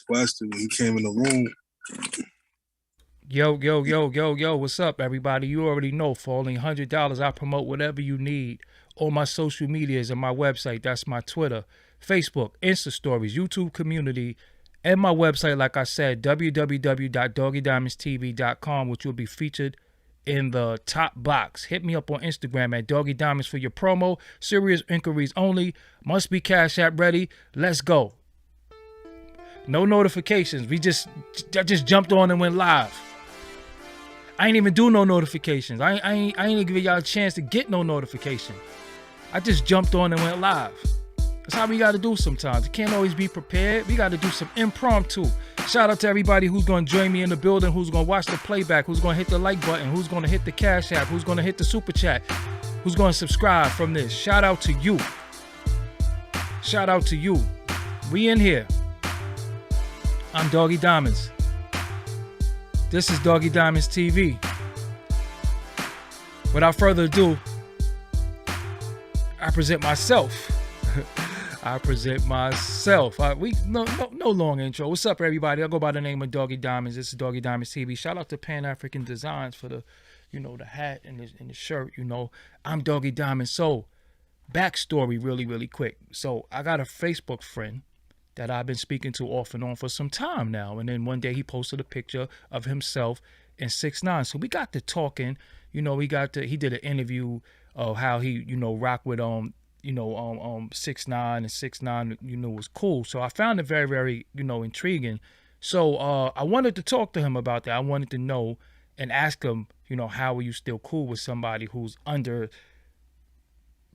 requested when he came in the room. Yo, what's up, everybody? You already know, for only $100, I promote whatever you need. All my social medias and my website. That's my Twitter, Facebook, Insta Stories, YouTube community, and my website, like I said, www.doggydiamondstv.com, which will be featured in the top box. Hit me up on Instagram at Doggy Diamonds for your promo. Serious inquiries only. Must be Cash App ready. Let's go. No notifications. I just jumped on and went live. I ain't even do no notifications. I ain't even give y'all a chance to get no notification. I just jumped on and went live. That's how we got to do sometimes. You can't always be prepared. We got to do some impromptu. Shout out to everybody who's going to join me in the building, who's going to watch the playback, who's going to hit the like button, who's going to hit the Cash App, who's going to hit the Super Chat, who's going to subscribe from this. Shout out to you. Shout out to you. We in here. I'm Doggy Diamonds. This is Doggy Diamonds TV. Without further ado, I present myself. I present myself. No long intro. What's up, everybody? I go by the name of Doggy Diamonds. This is Doggy Diamonds TV. Shout out to Pan African Designs for the hat and the shirt. I'm Doggy Diamonds. So, backstory, really quick. So, I got a Facebook friend that I've been speaking to off and on for some time now. And then one day he posted a picture of himself and 6ix9ine. So we got to talking, he did an interview of how he, rock with 6ix9ine, and 6ix9ine, was cool. So I found it very, very, intriguing. So I wanted to talk to him about that. I wanted to know and ask him, how are you still cool with somebody who's under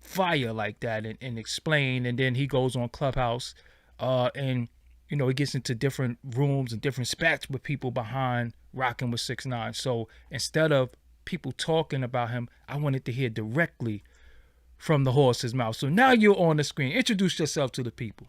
fire like that, and explain. And then he goes on Clubhouse, and he gets into different rooms and different spats with people behind rocking with 6ix9ine. So instead of people talking about him, I wanted to hear directly from the horse's mouth. So now you're on the screen. Introduce yourself to the people.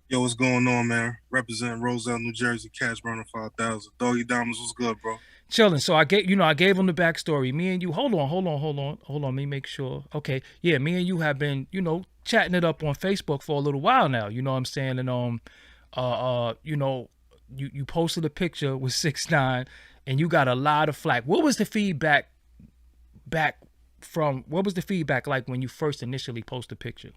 Yo, what's going on, man? Representing Roselle, New Jersey, Cash Burner 5000. Doggy Diamonds, what's good, bro? Chilling. So I gave him the backstory. Me and you, hold on. Let me make sure. Okay. Yeah, me and you have been, chatting it up on Facebook for a little while now. You know what I'm saying? And you posted a picture with 6ix9ine and you got a lot of flack. What was the feedback what was the feedback like when you first initially posted a picture?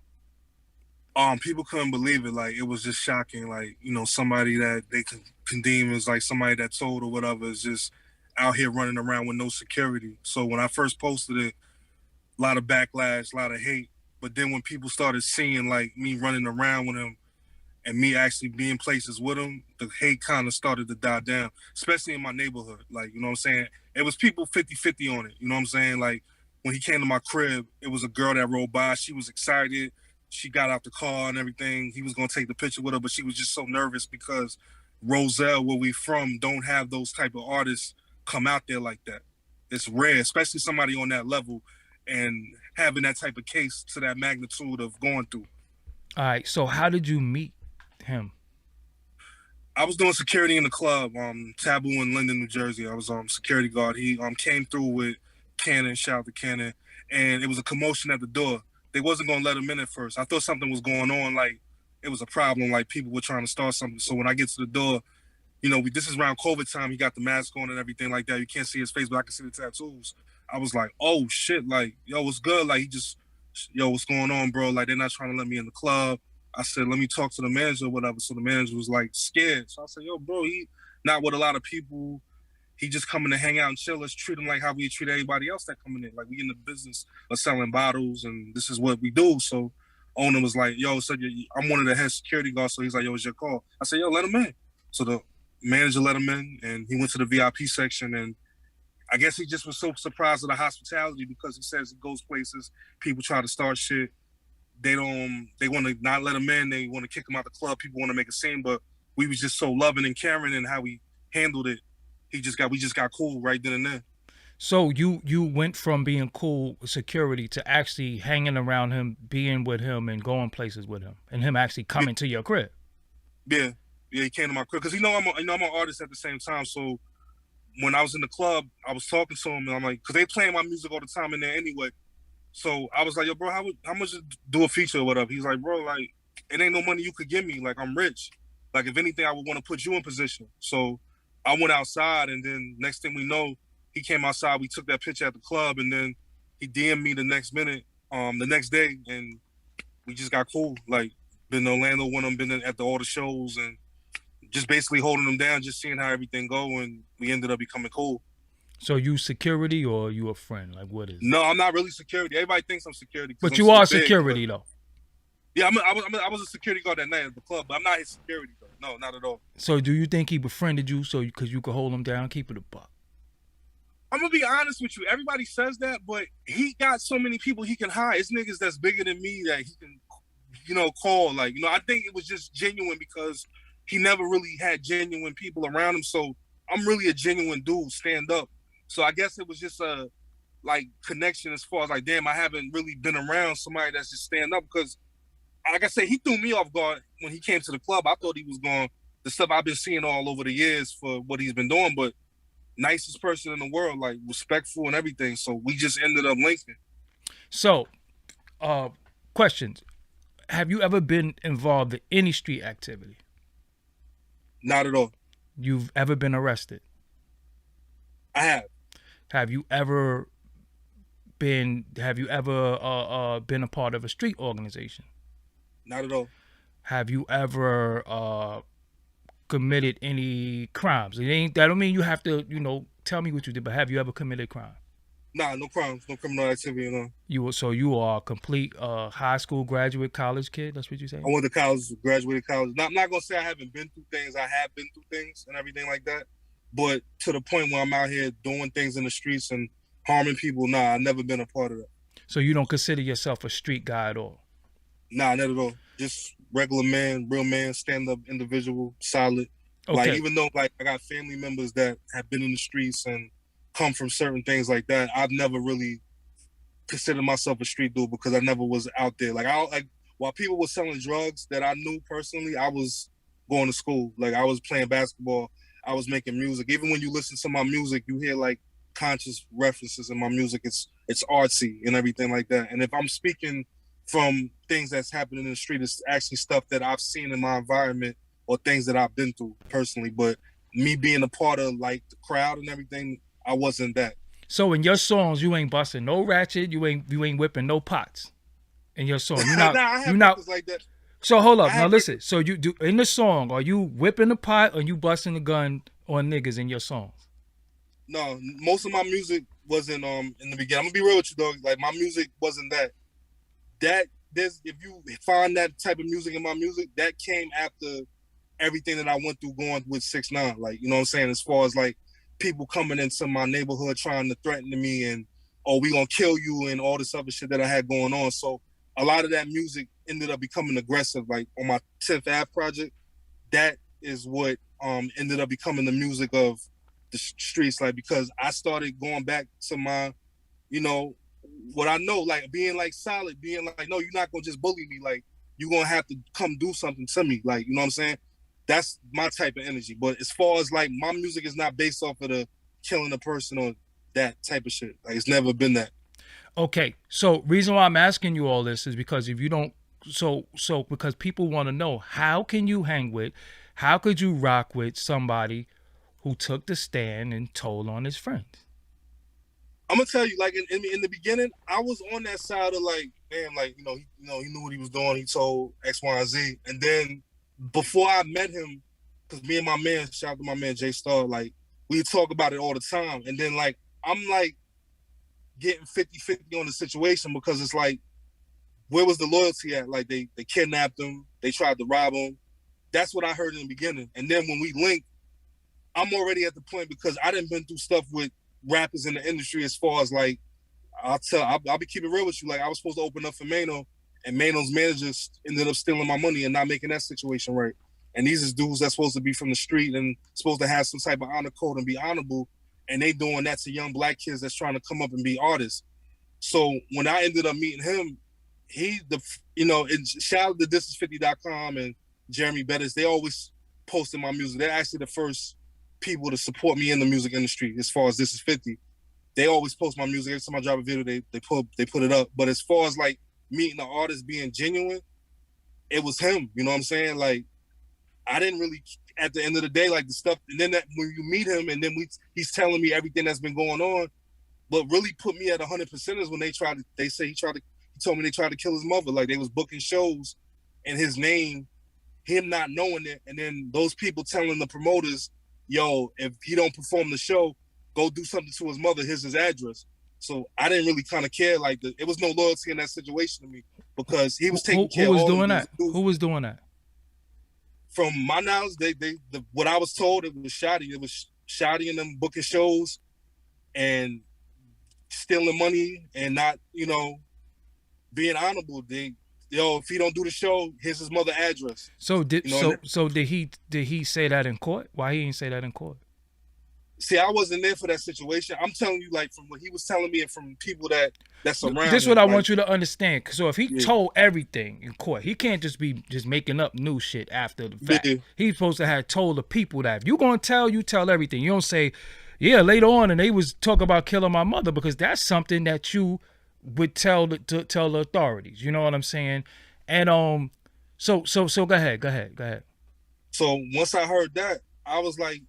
People couldn't believe it. Like, it was just shocking. Like, somebody that they can condemn as like somebody that told or whatever is just out here running around with no security. So when I first posted it, a lot of backlash, a lot of hate. But then when people started seeing like me running around with him and me actually being places with him, the hate kind of started to die down, especially in my neighborhood. Like, you know what I'm saying? It was people 50-50 on it. You know what I'm saying? Like, when he came to my crib, it was a girl that rolled by. She was excited. She got out the car and everything. He was going to take the picture with her, but she was just so nervous because Roselle, where we from, don't have those type of artists come out there like that. It's rare, especially somebody on that level and having that type of case to that magnitude of going through. All right. So how did you meet him? I was doing security in the club, Taboo in Linden, New Jersey. I was security guard. He came through with Cannon, shout out to Cannon, and it was a commotion at the door. They wasn't gonna let him in at first. I thought something was going on, like it was a problem, like people were trying to start something. So when I get to the door, this is around COVID time. He got the mask on and everything like that. You can't see his face, but I can see the tattoos. I was like, oh shit, like, yo, what's good? Like, what's going on, bro? Like, they're not trying to let me in the club. I said, let me talk to the manager or whatever. So the manager was like scared. So I said, yo, bro, he not with a lot of people. He just coming to hang out and chill. Let's treat him like how we treat everybody else that coming in. Like, we in the business of selling bottles and this is what we do. So owner was like, yo, so I'm one of the head security guards. So he's like, yo, it's your call. I said, yo, let him in. So the manager let him in and he went to the VIP section, and I guess he just was so surprised at the hospitality because he says he goes places, people try to start shit. They want to not let him in. They want to kick him out the club. People want to make a scene, but we was just so loving and caring and how we handled it. We just got cool right then and there. So you went from being cool with security to actually hanging around him, being with him, and going places with him, and him actually coming to your crib. Yeah, he came to my crib because I'm an artist at the same time. So when I was in the club, I was talking to him, and I'm like, because they playing my music all the time in there anyway. So I was like, yo, bro, how much do a feature or whatever? He's like, bro, like, it ain't no money you could give me. Like, I'm rich. Like, if anything, I would want to put you in position. So I went outside, and then next thing we know, he came outside. We took that picture at the club, and then he DM'd me the next day, and we just got cool. Like, been to Orlando with him, been at all the shows, and just basically holding him down, just seeing how everything go, and we ended up becoming cool. So you security or you a friend? Like, what is? No, I'm not really security. Everybody thinks I'm security. But I'm you so are big, security though. Yeah, I was a security guard that night at the club, but I'm not his security though. No, not at all. So do you think he befriended you because you could hold him down, keep it a buck? I'm gonna be honest with you. Everybody says that, but he got so many people he can hire. It's niggas that's bigger than me that he can, call. Like, I think it was just genuine because he never really had genuine people around him. So I'm really a genuine dude, stand up. So I guess it was just a connection as far as like, damn, I haven't really been around somebody that's just stand up because, like I said, he threw me off guard when he came to the club. I thought he was going the stuff I've been seeing all over the years for what he's been doing, but nicest person in the world, like respectful and everything. So we just ended up linking. So, questions. Have you ever been involved in any street activity? Not at all. You've ever been arrested? I have. Have you ever been a part of a street organization? Not at all. Have you ever committed any crimes? That don't mean you have to, tell me what you did, but have you ever committed crime? Nah, no crimes, no criminal activity, no. You are a complete high school graduate, college kid. That's what you say? I went to college, graduated college. I'm not gonna say I haven't been through things. I have been through things and everything like that. But to the point where I'm out here doing things in the streets and harming people, nah, I've never been a part of that. So you don't consider yourself a street guy at all? Nah, not at all. Just regular man, real man, stand-up individual, solid. Okay. Like, even though I got family members that have been in the streets and come from certain things like that, I've never really considered myself a street dude because I never was out there. While people were selling drugs that I knew personally, I was going to school. Like, I was playing basketball. I was making music. Even when you listen to my music, you hear conscious references in my music. It's artsy and everything like that. And if I'm speaking from things that's happening in the street, it's actually stuff that I've seen in my environment or things that I've been through personally. But me being a part of the crowd and everything, I wasn't that. So in your songs, you ain't busting no ratchet, you ain't whipping no pots. In your song, you're not. Nah, I have records like that. So hold up, now listen. So you do in the song, are you whipping the pot or you busting the gun on niggas in your songs? No, most of my music wasn't in the beginning. I'm gonna be real with you, dog. Like, my music wasn't that. If you find that type of music in my music, that came after everything that I went through going with 6ix9ine. Like, you know what I'm saying? As far as people coming into my neighborhood trying to threaten me and, oh, we gonna kill you and all this other shit that I had going on. So a lot of that music ended up becoming aggressive. Like, on my 10th Ave project, that is what ended up becoming the music of the streets. Like, because I started going back to my, what I know, being solid, being no, you're not gonna just bully me. Like, you're gonna have to come do something to me. Like, you know what I'm saying? That's my type of energy. But as far as my music is not based off of the killing a person or that type of shit. Like, it's never been that. Okay, so reason why I'm asking you all this is because if you don't, because people want to know, how can you hang with, how could you rock with somebody who took the stand and told on his friends? I'm gonna tell you, in the beginning, I was on that side of damn, he knew what he was doing. He told X, Y, and Z, and then before I met him, because me and my man, shout out to my man J Star, we talk about it all the time, and then I'm getting 50-50 on the situation because it's where was the loyalty at? They kidnapped him, they tried to rob him. That's what I heard in the beginning, and then when we linked, I'm already at the point because I done been through stuff with rappers in the industry as far as I'll be keeping real with you. I was supposed to open up for Mano, and Mano's managers ended up stealing my money and not making that situation right. And these is dudes that's supposed to be from the street and supposed to have some type of honor code and be honorable, and they doing that to young black kids that's trying to come up and be artists. So when I ended up meeting him, and shout out to thisis50.com and Jeremy Bettis, they always posted my music. They're actually the first people to support me in the music industry as far as This Is 50. They always post my music. Every time I drop a video, they put it up. But as far as meeting the artist being genuine, it was him. You know what I'm saying? I didn't really, at the end of the day, like the stuff. And then when you meet him, and then he's telling me everything that's been going on. But really put me at 100% is when they told me they tried to kill his mother. Like they was booking shows in his name, him not knowing it, and then those people telling the promoters, yo, if he don't perform the show, go do something to his mother. Here's his address. So I didn't really kind of care. Like it was no loyalty in that situation to me because he was taking care of all doing that. Who was doing that? From my knowledge, what I was told, it was Shotty. It was Shotty and them booking shows and stealing money and not, being honorable. If he don't do the show, here's his mother address. So did he say that in court? Why he didn't say that in court? See, I wasn't there for that situation. I'm telling you, like, from what he was telling me and from people that's around. This is what I want you to understand. So if he told everything in court, he can't just be making up new shit after the fact. He's supposed to have told the people that if you gonna tell, you tell everything. You don't say, yeah, later on, and they was talking about killing my mother, because that's something that you would tell the authorities. You know what I'm saying? And so go ahead. So once I heard that, I was like,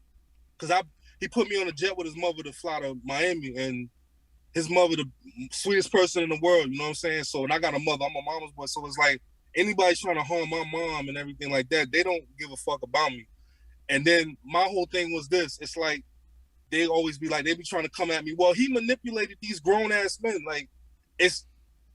because he put me on a jet with his mother to fly to Miami, and his mother, the sweetest person in the world, you know what I'm saying? So, and I got a mother, I'm a mama's boy, so it's like, anybody trying to harm my mom and everything like that, they don't give a fuck about me. And then my whole thing was this, it's like, they always be like, they be trying to come at me, well, he manipulated these grown-ass men, like,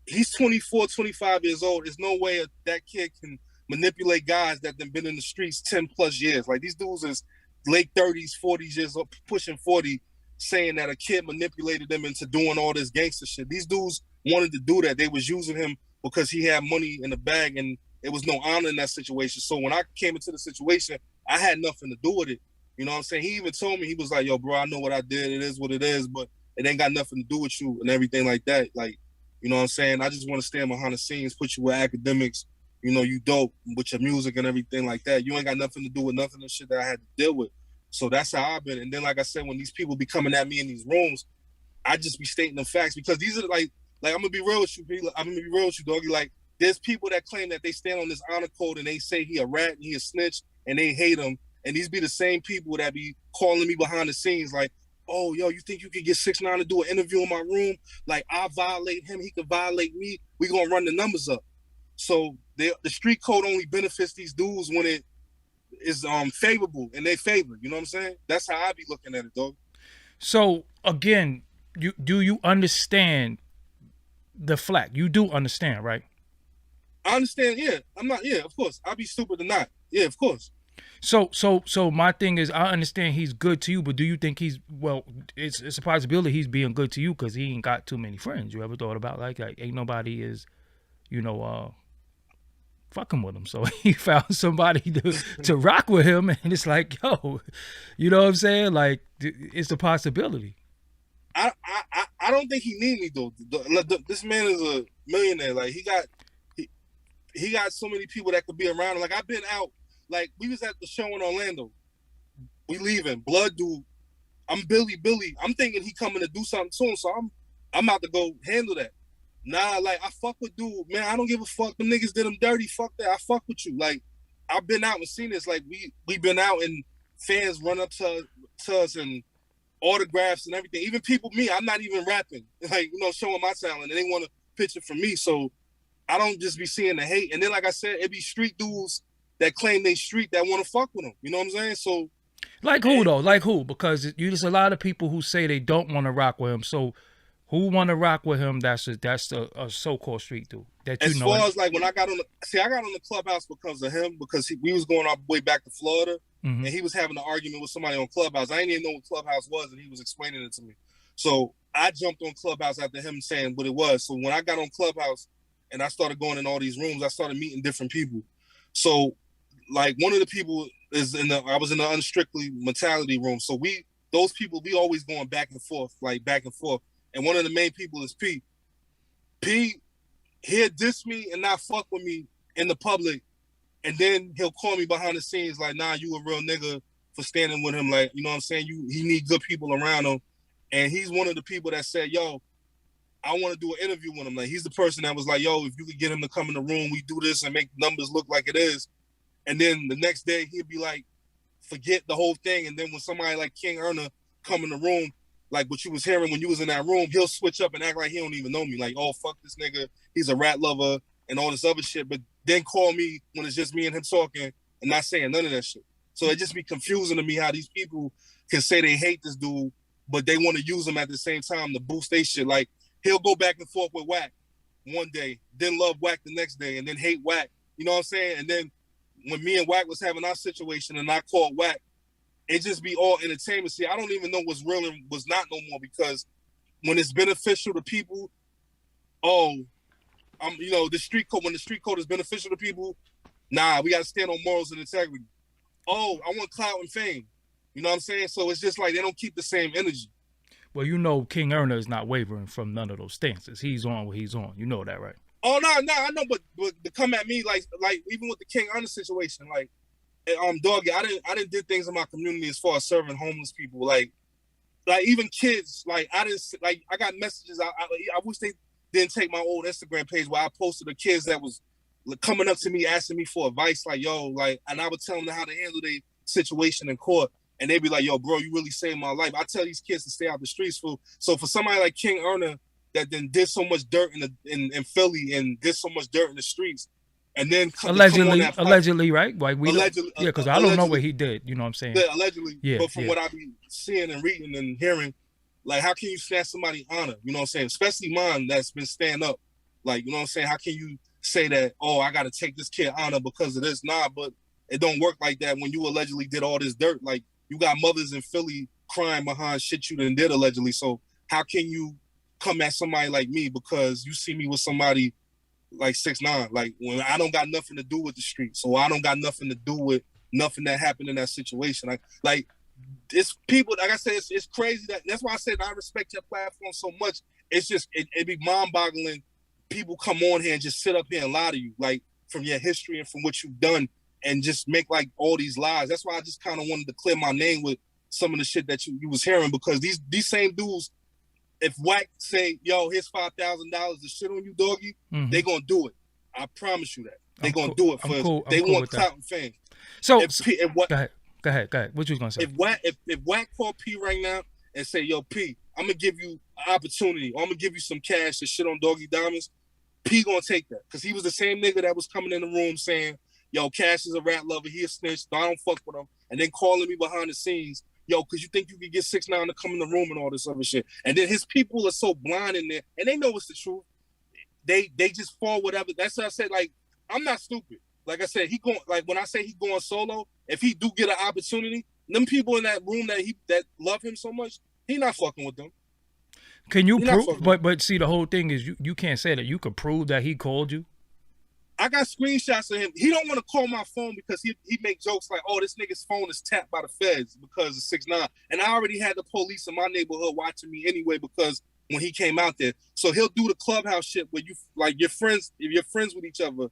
he's 24, 25 years old, there's no way that kid can manipulate guys that have been in the streets 10 plus years, like, these dudes is late 30s, 40s years old, pushing 40, saying that a kid manipulated them into doing all this gangster shit. These dudes wanted to do that. They was using him because he had money in the bag, and there was no honor in that situation. So when I came into the situation, I had nothing to do with it. You know what I'm saying? He even told me, he was like, yo, bro, I know what I did. It is what it is, but it ain't got nothing to do with you and everything like that. Like, you know what I'm saying? I just want to stand behind the scenes, put you with academics. You know, you dope with your music and everything like that. You ain't got nothing to do with nothing of shit that I had to deal with. So that's how I've been. And then, like I said, when these people be coming at me in these rooms, I just be stating the facts, because these are like I'm gonna be real with you, I'm gonna be real with you, doggy. Like, there's people that claim that they stand on this honor code and they say he a rat and he a snitch and they hate him. And these be the same people that be calling me behind the scenes like, oh, yo, you think you could get 6ix9ine to do an interview in my room? Like, I violate him, he could violate me. We gonna run the numbers up. So the street code only benefits these dudes when it is favorable in their favor. You know what I'm saying? That's how I be looking at it, dog. So again, do you understand the flack? You do understand, right? I understand. Yeah, I'm not. Yeah, of course. I'd be stupid to not. Yeah, of course. So my thing is, I understand he's good to you, but do you think it's a possibility he's being good to you because he ain't got too many friends? You ever thought about like ain't nobody is, fucking with him, so he found somebody to rock with him, and it's like, yo, you know what I'm saying? Like, it's a possibility. I don't think he need me though. This man is a millionaire. Like, he got so many people that could be around him. Like, I've been out. Like, we was at the show in Orlando. We leaving. Blood dude. I'm Billy. I'm thinking he coming to do something soon, so I'm about to go handle that. Nah, like, I fuck with dude, man. I don't give a fuck. Them niggas did him dirty. Fuck that. I fuck with you. Like, I've been out and seen this. Like, we been out and fans run up to us and autographs and everything. Even people, me, I'm not even rapping. Like, showing my talent, and they want a picture from me. So I don't just be seeing the hate. And then, like I said, it be street dudes that claim they street that want to fuck with them. You know what I'm saying? So, like who though? Like who? Because there's a lot of people who say they don't want to rock with him. So who want to rock with him? That's a so-called street dude that as far as like when I got on the Clubhouse because of him, because we was going our way back to Florida, and he was having an argument with somebody on Clubhouse. I didn't even know what Clubhouse was, and he was explaining it to me. So I jumped on Clubhouse after him saying what it was. So when I got on Clubhouse and I started going in all these rooms, I started meeting different people. So like one of the people is I was in the unstrictly mentality room. So those people, we always going back and forth. And one of the main people is P. He'll diss me and not fuck with me in the public. And then he'll call me behind the scenes like, nah, you a real nigga for standing with him. Like, you know what I'm saying? He need good people around him. And he's one of the people that said, yo, I want to do an interview with him. Like, he's the person that was like, yo, if you could get him to come in the room, we do this and make numbers look like it is. And then the next day he'd be like, forget the whole thing. And then when somebody like King Erna come in the room, like what you was hearing when you was in that room, he'll switch up and act like he don't even know me. Like, oh, fuck this nigga, he's a rat lover and all this other shit. But then call me when it's just me and him talking and not saying none of that shit. So it just be confusing to me how these people can say they hate this dude, but they want to use him at the same time to boost their shit. Like, he'll go back and forth with Wack one day, then love Wack the next day, and then hate Wack. You know what I'm saying? And then when me and Wack was having our situation and I called Wack, it just be all entertainment. See, I don't even know what's real and what's not no more, because when it's beneficial to people, the street code, when the street code is beneficial to people, nah, we got to stand on morals and integrity. Oh, I want clout and fame. You know what I'm saying? So it's just like they don't keep the same energy. Well, you know King Erna is not wavering from none of those stances. He's on what he's on. You know that, right? Oh, no, I know, but to come at me like even with the King Erna situation, like, Doggy, I didn't did things in my community as far as serving homeless people, like even kids. Like, I got messages. I wish they didn't take my old Instagram page where I posted the kids that was coming up to me asking me for advice, like, yo, like, and I would tell them how to handle their situation in court, and they'd be like, yo, bro, you really saved my life. I tell these kids to stay out the streets, fool. So for somebody like King Erna that then did so much dirt in Philly and did so much dirt in the streets, and then allegedly, right? Like allegedly, because I don't know what he did. You know what I'm saying? Yeah, allegedly. Yeah, but from what I be seeing and reading and hearing, like, how can you snatch somebody's honor? You know what I'm saying? Especially mine that's been stand up. Like, you know what I'm saying? How can you say that, oh, I got to take this kid honor because of this? Nah, but it don't work like that when you allegedly did all this dirt. Like, you got mothers in Philly crying behind shit you done did allegedly. So how can you come at somebody like me because you see me with somebody like 6ix9ine? Like, when I don't got nothing to do with the street, so I don't got nothing to do with nothing that happened in that situation. Like it's people, like I said, it's crazy. That's why I said I respect your platform so much. It's just it be mind-boggling. People come on here and just sit up here and lie to you, like, from your history and from what you've done, and just make like all these lies. That's why I just kind of wanted to clear my name with some of the shit that you was hearing, because these same dudes, if Wack say, yo, here's $5,000 to shit on you, Doggy, they gonna do it. I promise you that. They gonna do it for they want clout and fame. So go ahead. What you was gonna say? If Wack call P right now and say, yo, P, I'm gonna give you an opportunity, or I'm gonna give you some cash to shit on Doggie Diamonds, P gonna take that. Because he was the same nigga that was coming in the room saying, yo, Cash is a rat lover, he a snitch, so I don't fuck with him, and then calling me behind the scenes, yo, because you think you could get 6ix9ine to come in the room and all this other shit. And then his people are so blind in there, and they know it's the truth. They just fall whatever. That's what I said. Like, I'm not stupid. Like I said, he going, like, when I say he going solo, if he do get an opportunity, them people in that room that love him so much, he not fucking with them. Can you prove? But see, the whole thing is you can't say that. You could prove that he called you. I got screenshots of him. He don't want to call my phone because he make jokes like, oh, this nigga's phone is tapped by the feds because of 6ix9ine. And I already had the police in my neighborhood watching me anyway, because when he came out there. So he'll do the Clubhouse shit where you, like, your friends, if you're friends with each other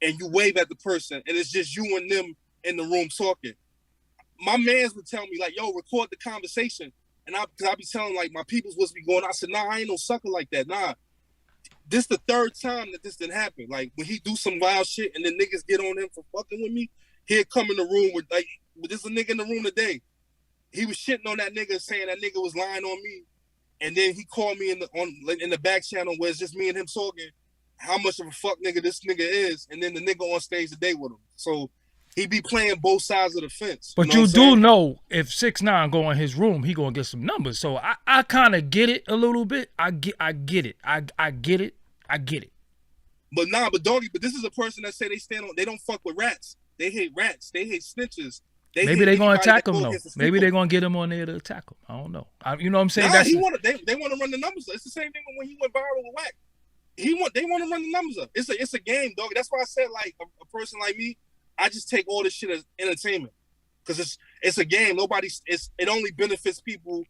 and you wave at the person and it's just you and them in the room talking. My mans would tell me, like, yo, record the conversation. And I be telling, like, my people's supposed to be going. I said, nah, I ain't no sucker like that. Nah. This the third time that this didn't happen. Like, when he do some wild shit and then niggas get on him for fucking with me, he'll come in the room with, like, there's a nigga in the room today. He was shitting on that nigga, saying that nigga was lying on me. And then he called me in the back channel where it's just me and him talking how much of a fuck nigga this nigga is. And then the nigga on stage today with him. So he be playing both sides of the fence. But you do know if 6ix9ine go in his room, he gonna get some numbers. So I kind of get it a little bit. I get it. I get it. But Doggy, this is a person that say they don't fuck with rats. They hate rats. They hate snitches. Maybe they're gonna attack him though. Maybe they're gonna get him on there to attack him. I don't know. You know what I'm saying? Nah, they want to run the numbers up. It's the same thing when he went viral with Wack. They want to run the numbers up. It's a game, dog. That's why I said, like, a person like me, I just take all this shit as entertainment, because it's a game. It only benefits people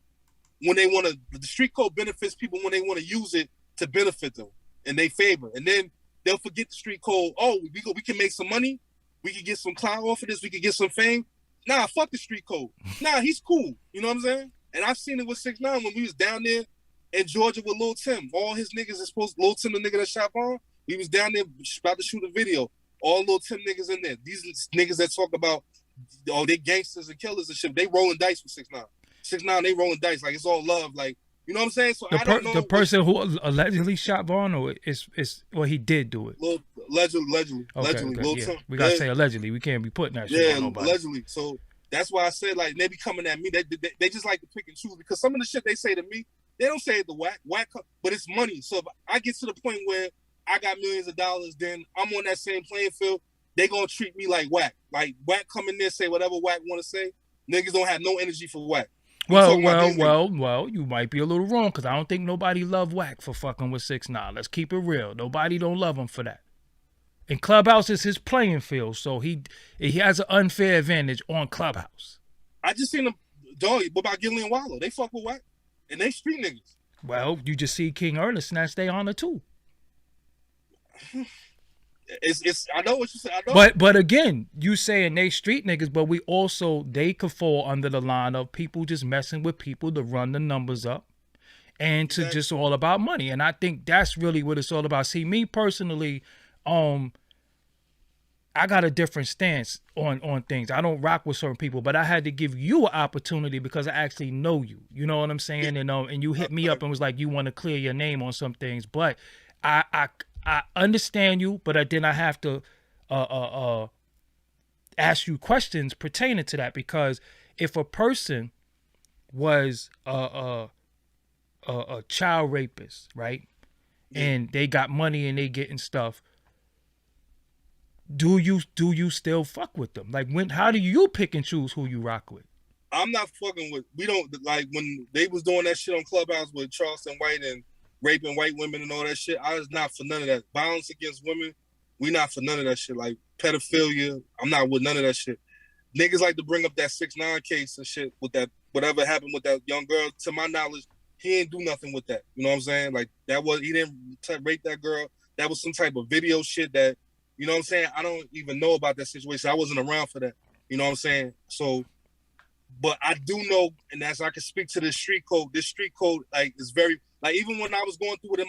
when they want to. The street code benefits people when they want to use it to benefit them in their favor, and then they'll forget the street code. Oh, we can make some money. We can get some clout off of this. We can get some fame. Nah, fuck the street code. Nah, he's cool. You know what I'm saying? And I've seen it with 6ix9ine when we was down there in Georgia with Lil Tim. All his niggas is Lil Tim, the nigga that shot on. We was down there about to shoot a video. All little Tim niggas in there. These niggas that talk about, they gangsters and killers and shit. They rolling dice with 6ix9ine. 6ix9ine, they rolling dice like it's all love. Like, you know what I'm saying? So I don't know. The person who allegedly shot Vaughn, or he did do it. Allegedly. Yeah. Tim. We gotta say allegedly. We can't be putting that shit on nobody. Allegedly. So that's why I said, like, they be coming at me. They just like to pick and choose, because some of the shit they say to me, they don't say it the whack, but it's money. So if I get to the point where I got millions of dollars, then I'm on that same playing field. They gonna treat me like whack. Like, whack come in there, say whatever whack want to say. Niggas don't have no energy for whack. Well, you might be a little wrong, because I don't think nobody love whack for fucking with 6ix9ine. Let's keep it real. Nobody don't love him for that. And Clubhouse is his playing field, so he has an unfair advantage on Clubhouse. I just seen them, dog. What about Gilly and Wallow? They fuck with whack, and they street niggas. Well, you just see King Ernest snatch their honor too. It's I know what you said. I know. But again, you saying they street niggas, but they could fall under the line of people just messing with people to run the numbers up, and to just all about money. And I think that's really what it's all about. See, me personally, I got a different stance on things. I don't rock with certain people, but I had to give you an opportunity because I actually know you. You know what I'm saying? And you hit me up and was like, you want to clear your name on some things, but I understand you, but then I have to ask you questions pertaining to that, because if a person was a child rapist, right, and they got money and they getting stuff, do you still fuck with them? Like, how do you pick and choose who you rock with? I'm not fucking with. We don't, like, when they was doing that shit on Clubhouse with Charleston White and raping white women and all that shit, I was not for none of that. Violence against women, we not for none of that shit. Like, pedophilia, I'm not with none of that shit. Niggas like to bring up that 6ix9ine case and shit with that, whatever happened with that young girl. To my knowledge, he ain't do nothing with that. You know what I'm saying? Like, he didn't rape that girl. That was some type of video shit that, you know what I'm saying? I don't even know about that situation. I wasn't around for that. You know what I'm saying? So, but I do know, and as I can speak to this street code, like, is very, like, even when I was going through it in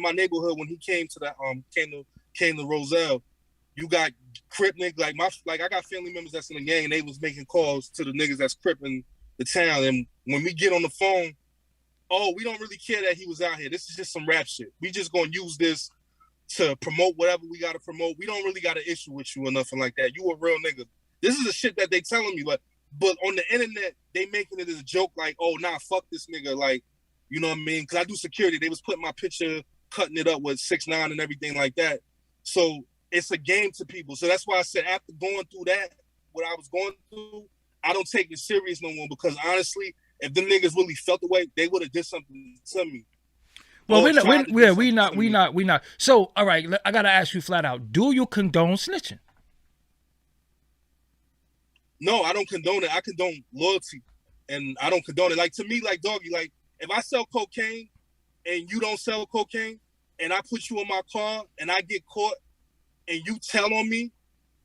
my neighborhood, when he came to that came to Roselle, you got Crip niggas, like I got family members that's in the gang, and they was making calls to the niggas that's cripping the town. And when we get on the phone, we don't really care that he was out here. This is just some rap shit. We just gonna use this to promote whatever we gotta promote. We don't really got an issue with you or nothing like that. You a real nigga. This is the shit that they telling me, but on the internet, they making it as a joke, like, oh, nah, fuck this nigga, like, you know what I mean? Because I do security. They was putting my picture, cutting it up with 6ix9ine and everything like that. So it's a game to people. So that's why I said, after going through that, what I was going through, I don't take it serious no more, because honestly, if them niggas really felt the way, they would have did something to me. Well, we not. So, all right, I gotta ask you flat out: do you condone snitching? No, I don't condone it. I condone loyalty, and I don't condone it. Like, to me, like, doggy, like, if I sell cocaine and you don't sell cocaine, and I put you in my car and I get caught and you tell on me,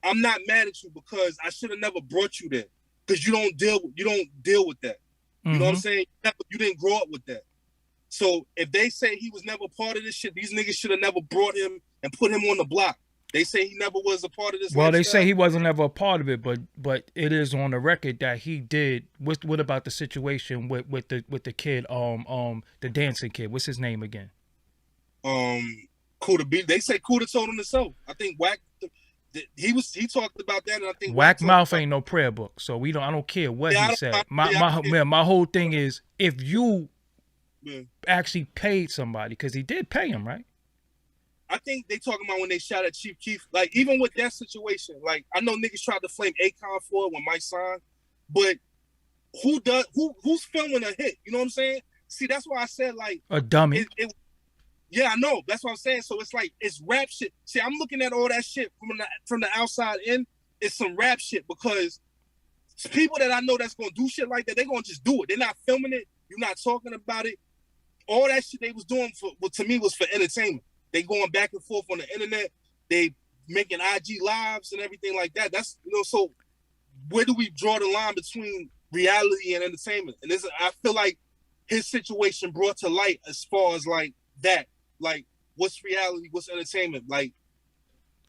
I'm not mad at you, because I should have never brought you there, because you don't deal with that. You know what I'm saying? You didn't grow up with that. So if they say he was never part of this shit, these niggas should have never brought him and put him on the block. They say he never was a part of this. Well, lifestyle. They say he wasn't ever a part of it, but it is on the record that he did. What about the situation with the kid, the dancing kid? What's his name again? Kuda B. They say Kuda told him himself. I think Whack. He talked about that, and I think Whack mouth ain't no prayer book, so I don't care what he said. My whole thing is, if you actually paid somebody, because he did pay him, right? I think they talking about when they shot at Chief Keef. Like, even with that situation, like, I know niggas tried to flame Akon for it when Mike signed, but who's filming a hit? You know what I'm saying? See, that's why I said, like, a dummy. Yeah, I know. That's what I'm saying. So it's like, it's rap shit. See, I'm looking at all that shit from the outside in. It's some rap shit, because people that I know that's gonna do shit like that, they're gonna just do it. They're not filming it. You're not talking about it. All that shit they was doing to me was for entertainment. They going back and forth on the internet. They making IG lives and everything like that. That's, so where do we draw the line between reality and entertainment? And I feel like his situation brought to light as far as like that. Like, what's reality? What's entertainment? Like,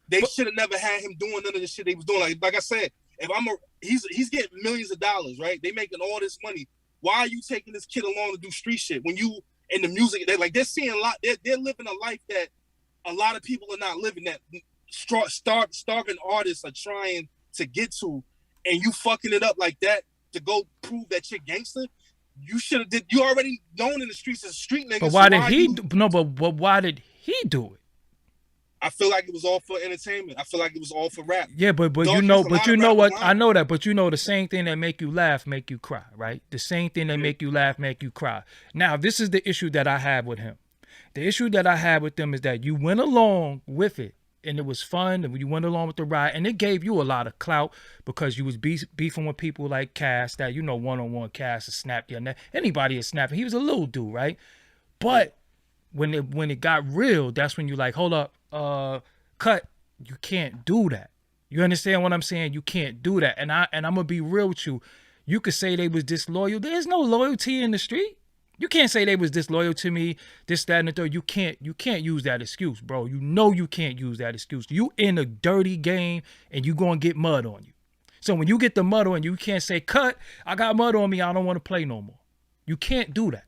They should have never had him doing none of the shit they was doing. Like I said, if he's getting millions of dollars, right? They making all this money. Why are you taking this kid along to do street shit when you in the music? They're seeing a lot. They're living a life that a lot of people are not living. That starving artists are trying to get to, and you fucking it up like that to go prove that you're gangster. You should have did. You already known in the streets as a street nigga. But why did he? But why did he do it? I feel like it was all for entertainment. I feel like it was all for rap. Yeah, but you know what? I know that, but you know the same thing that make you laugh, make you cry, right? The same thing that make you laugh, make you cry. Now, this is the issue that I have with him. The issue that I have with them is that you went along with it, and it was fun, and you went along with the ride, and it gave you a lot of clout because you was beefing with people like Cass, that, you know, one-on-one Cass to snap your neck. Anybody is snapping. He was a little dude, right? But when it got real, that's when you like, hold up, cut. You can't do that. You understand what I'm saying? You can't do that. And I'm gonna be real with you. You could say they was disloyal. There's no loyalty in the street. You can't say they was disloyal to me, this, that, and the third. You can't use that excuse, bro. You know you can't use that excuse. You in a dirty game and you gonna get mud on you. So when you get the mud on you, you can't say, cut, I got mud on me, I don't want to play no more. You can't do that.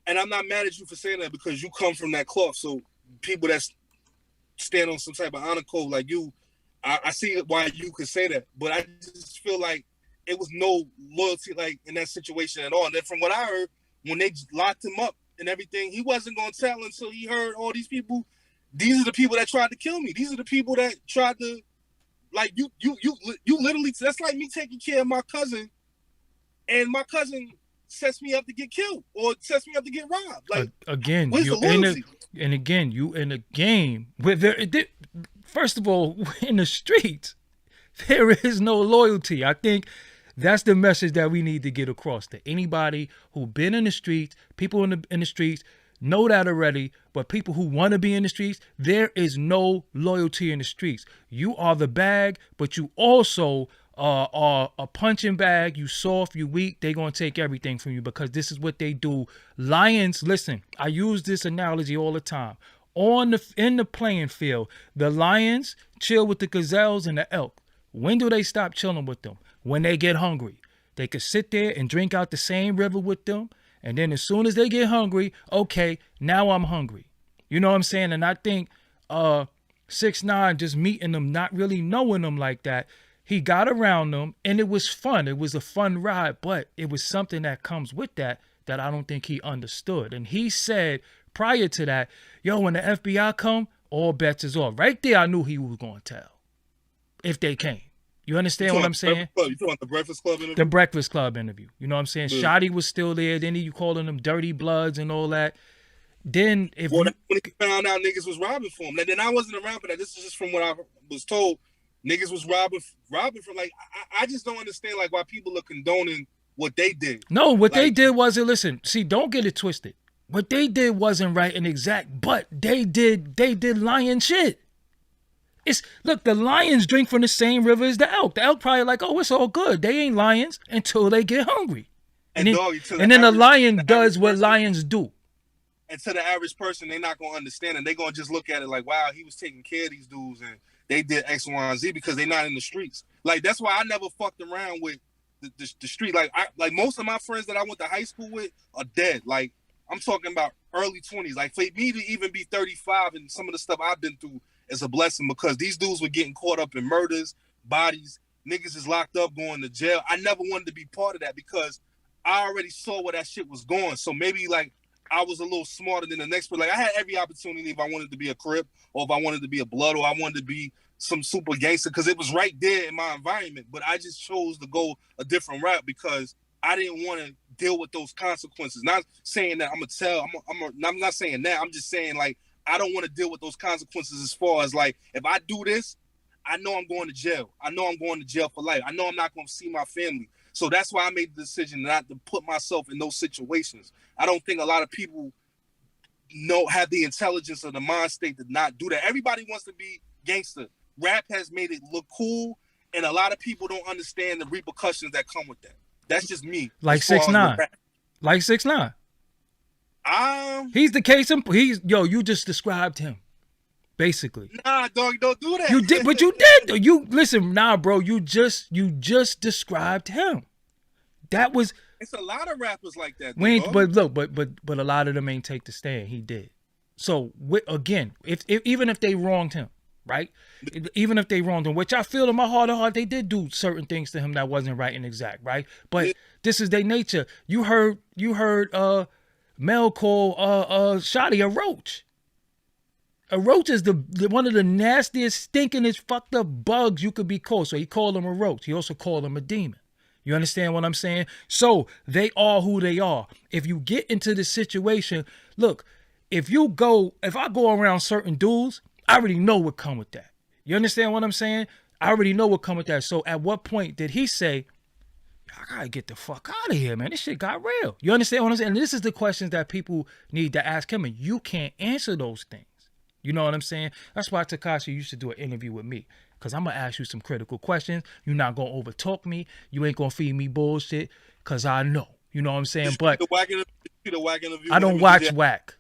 And I'm not mad at you for saying that because you come from that cloth. So people that stand on some type of honor code like you, I see why you could say that. But I just feel like it was no loyalty like in that situation at all. And then from what I heard, when they locked him up and everything, he wasn't going to tell until he heard all these people. These are the people that tried to kill me. These are the people that tried to, like, you literally, that's like me taking care of my cousin and my cousin sets me up to get killed or sets me up to get robbed. Like, again, you in a game where first of all, in the streets, there is no loyalty. I think that's the message that we need to get across to anybody who been in the streets. People in the streets know that already, but people who want to be in the streets, there is no loyalty in the streets. You are the bag, but you also are a punching bag. You soft, you weak. They're going to take everything from you because this is what they do. Lions, listen, I use this analogy all the time. In the playing field, the lions chill with the gazelles and the elk. When do they stop chilling with them? When they get hungry. They could sit there and drink out the same river with them. And then as soon as they get hungry, okay, now I'm hungry. You know what I'm saying? And I think 6ix9ine just meeting them, not really knowing them like that, he got around them and it was fun. It was a fun ride, but it was something that comes with that I don't think he understood. And he said prior to that, yo, when the FBI come, all bets is off. Right there, I knew he was going to tell if they came. You understand what I'm saying? You talking about the Breakfast Club interview? The Breakfast Club interview. You know what I'm saying? Yeah. Shotty was still there. Then you calling them dirty bloods and all that. Then when he found out niggas was robbing for him. Then I wasn't around for that. This is just from what I was told. Niggas was robbing for, like, I just don't understand like why people are condoning what they did. No, what they did wasn't, listen, see, don't get it twisted. What they did wasn't right and exact, but they did lion shit. Look, the lions drink from the same river as the elk. The elk probably like, oh, it's all good. They ain't lions until they get hungry. And then the lion does what lions do. And to the average person, they're not going to understand it. They're going to just look at it like, wow, he was taking care of these dudes and they did X, Y, and Z because they're not in the streets. Like, that's why I never fucked around with the street. Like most of my friends that I went to high school with are dead. Like, I'm talking about early 20s. Like, for me to even be 35 and some of the stuff I've been through is a blessing because these dudes were getting caught up in murders, bodies, niggas is locked up, going to jail. I never wanted to be part of that because I already saw where that shit was going. So maybe, like, I was a little smarter than the next person. Like, I had every opportunity if I wanted to be a Crip or if I wanted to be a Blood or I wanted to be some super gangster because it was right there in my environment. But I just chose to go a different route because I didn't want to deal with those consequences. Not saying that I'm going to tell. I'm not saying that. I'm just saying, like, I don't want to deal with those consequences as far as, like, if I do this, I know I'm going to jail. I know I'm going to jail for life. I know I'm not going to see my family. So that's why I made the decision not to put myself in those situations. I don't think a lot of people have the intelligence or the mind state to not do that. Everybody wants to be gangster. Rap has made it look cool, and a lot of people don't understand the repercussions that come with that. That's just me. Like 6ix9ine. Like 6ix9ine. He's the case. You just described him. basically. Nah, dog, don't do that. You did, but you did. Though. You listen, nah, bro. You just described him. That was It's a lot of rappers like that, though, we ain't, dog. but look, but a lot of them ain't take the stand. He did. So again, if even if they wronged him, right? Even if they wronged him, which I feel in my heart of heart, they did do certain things to him that wasn't right and exact, right? But this is their nature. You heard Mel call Shotty a roach. A roach is the one of the nastiest, stinkingest, fucked up bugs you could be called. So he called him a roach. He also called him a demon. You understand what I'm saying? So they are who they are. If you get into the situation, look, if I go around certain dudes, I already know what come with that. You understand what I'm saying? I already know what come with that. So at what point did he say, I gotta get the fuck out of here, man. This shit got real. You understand what I'm saying? And this is the questions that people need to ask him, and you can't answer those things. You know what I'm saying? That's why Tekashi used to do an interview with me. Because I'm going to ask you some critical questions. You're not going to overtalk me. You ain't going to feed me bullshit. Because I know. You know what I'm saying? But the whack interview I don't watch whack.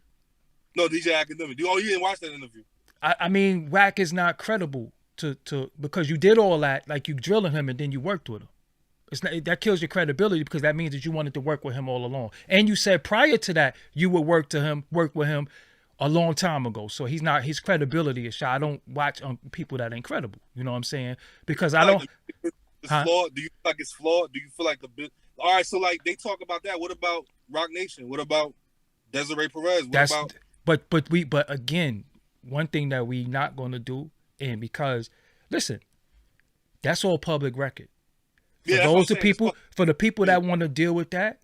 No, DJ Academic. You didn't watch that interview. I mean, whack is not credible to because you did all that, like you drilling him and then you worked with him. It's not, that kills your credibility because that means that you wanted to work with him all along. And you said prior to that, you would work with him a long time ago. So his credibility is shot. I don't watch people that ain't credible. You know what I'm saying? Because I don't. It's flawed. Do you feel like it's flawed? Do you feel like a bit? All right. So like they talk about that. What about Rock Nation? What about Desiree Perez? But again, one thing that we not going to do, and because listen, that's all public record. For the people that want to deal with that,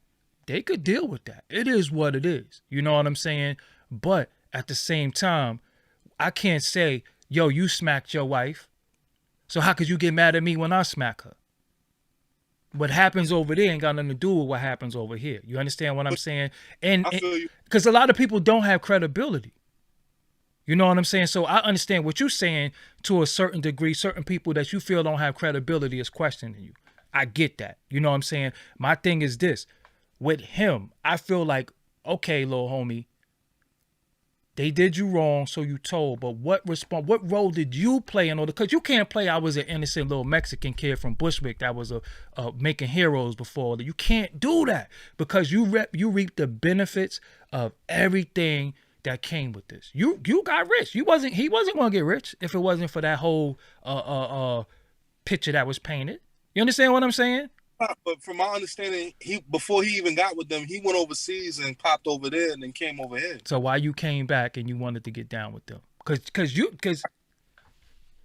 they could deal with that. It is what it is. You know what I'm saying? But at the same time, I can't say, yo, you smacked your wife. So how could you get mad at me when I smack her? What happens over there ain't got nothing to do with what happens over here. You understand what I'm saying? And because a lot of people don't have credibility. You know what I'm saying? So I understand what you're saying to a certain degree. Certain people that you feel don't have credibility is questioning you. I get that. You know what I'm saying? My thing is this. With him, I feel like, okay, little homie, they did you wrong, so you told. But what role did you play in order? Because you can't play, I was an innocent little Mexican kid from Bushwick that was making heroes before. You can't do that because you reap the benefits of everything that came with this. You got rich. He wasn't going to get rich if it wasn't for that whole picture that was painted. You understand what I'm saying? But from my understanding, before he even got with them, he went overseas and popped over there and then came over here. So why you came back and you wanted to get down with them?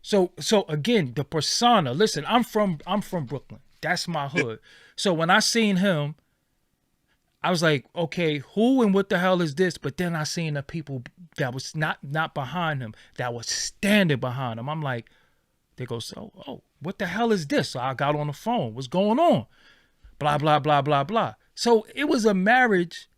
So again, the persona. Listen, I'm from Brooklyn. That's my hood. So when I seen him, I was like, okay, who and what the hell is this? But then I seen the people that was not behind him, that was standing behind him. I'm like, they go, so, what the hell is this? So I got on the phone. What's going on? Blah, blah, blah, blah, blah. So it was a marriage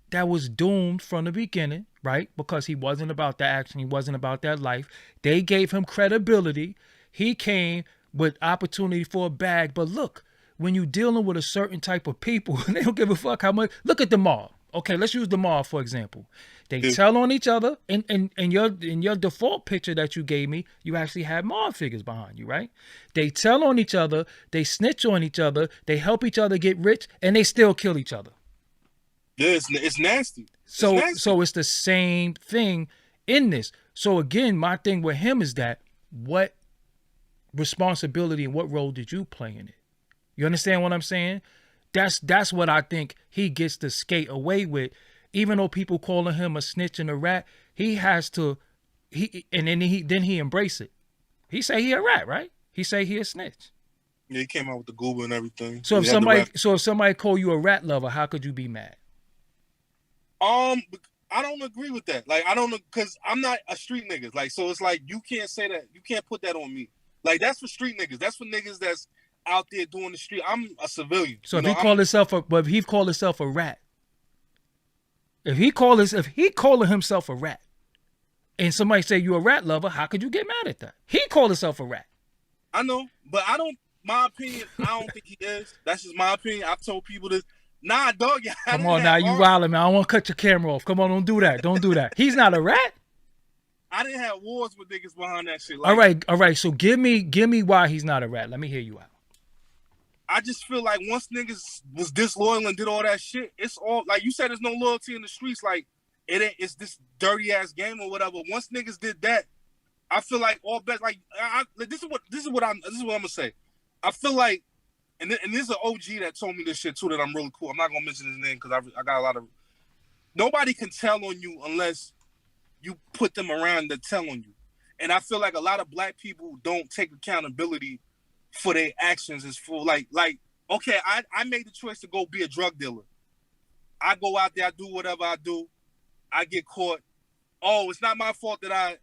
that was doomed from the beginning, right? Because he wasn't about that action. He wasn't about that life. They gave him credibility. He came with opportunity for a bag. But look, when you're dealing with a certain type of people, they don't give a fuck how much. Look at the mob. Okay, let's use the mob, for example. They tell on each other. In your default picture that you gave me, you actually had mob figures behind you, right? They tell on each other. They snitch on each other. They help each other get rich, and they still kill each other. Yeah, it's nasty. So it's the same thing in this. So again, my thing with him is that what responsibility and what role did you play in it? You understand what I'm saying? That's what I think he gets to skate away with. Even though people calling him a snitch and a rat, he has to then he embrace it. He say he a rat, right? He say he a snitch. Yeah, he came out with the Google and everything. So if somebody call you a rat lover, how could you be mad? I don't agree with that. Like, I don't know, because I'm not a street nigga. Like, so it's like, you can't say that. You can't put that on me. Like, that's for street niggas. That's for niggas that's out there doing the street. I'm a civilian. So if he called himself a rat, if he calling himself a rat, and somebody say you a rat lover, how could you get mad at that? He called himself a rat. I know, but my opinion, I don't think he is. That's just my opinion. I've told people this. Nah, dog. Come on now, you wildin', man. I don't want to cut your camera off. Come on, don't do that. Don't do that. He's not a rat. I didn't have wars with niggas behind that shit. All right. So give me why he's not a rat. Let me hear you out. I just feel like once niggas was disloyal and did all that shit, it's all like you said. There's no loyalty in the streets. Like it ain't. It's this dirty ass game or whatever. Once niggas did that, I feel like all bets. Like this is what I'm gonna say. I feel like, and this is an OG that told me this shit too. That I'm really cool. I'm not gonna mention his name because I got a lot of. Nobody can tell on you unless you put them around to tell on you. And I feel like a lot of black people don't take accountability for their actions. Is for like okay, I made the choice to go be a drug dealer. I go out there, I do whatever I do, I get caught. Oh, it's not my fault that I,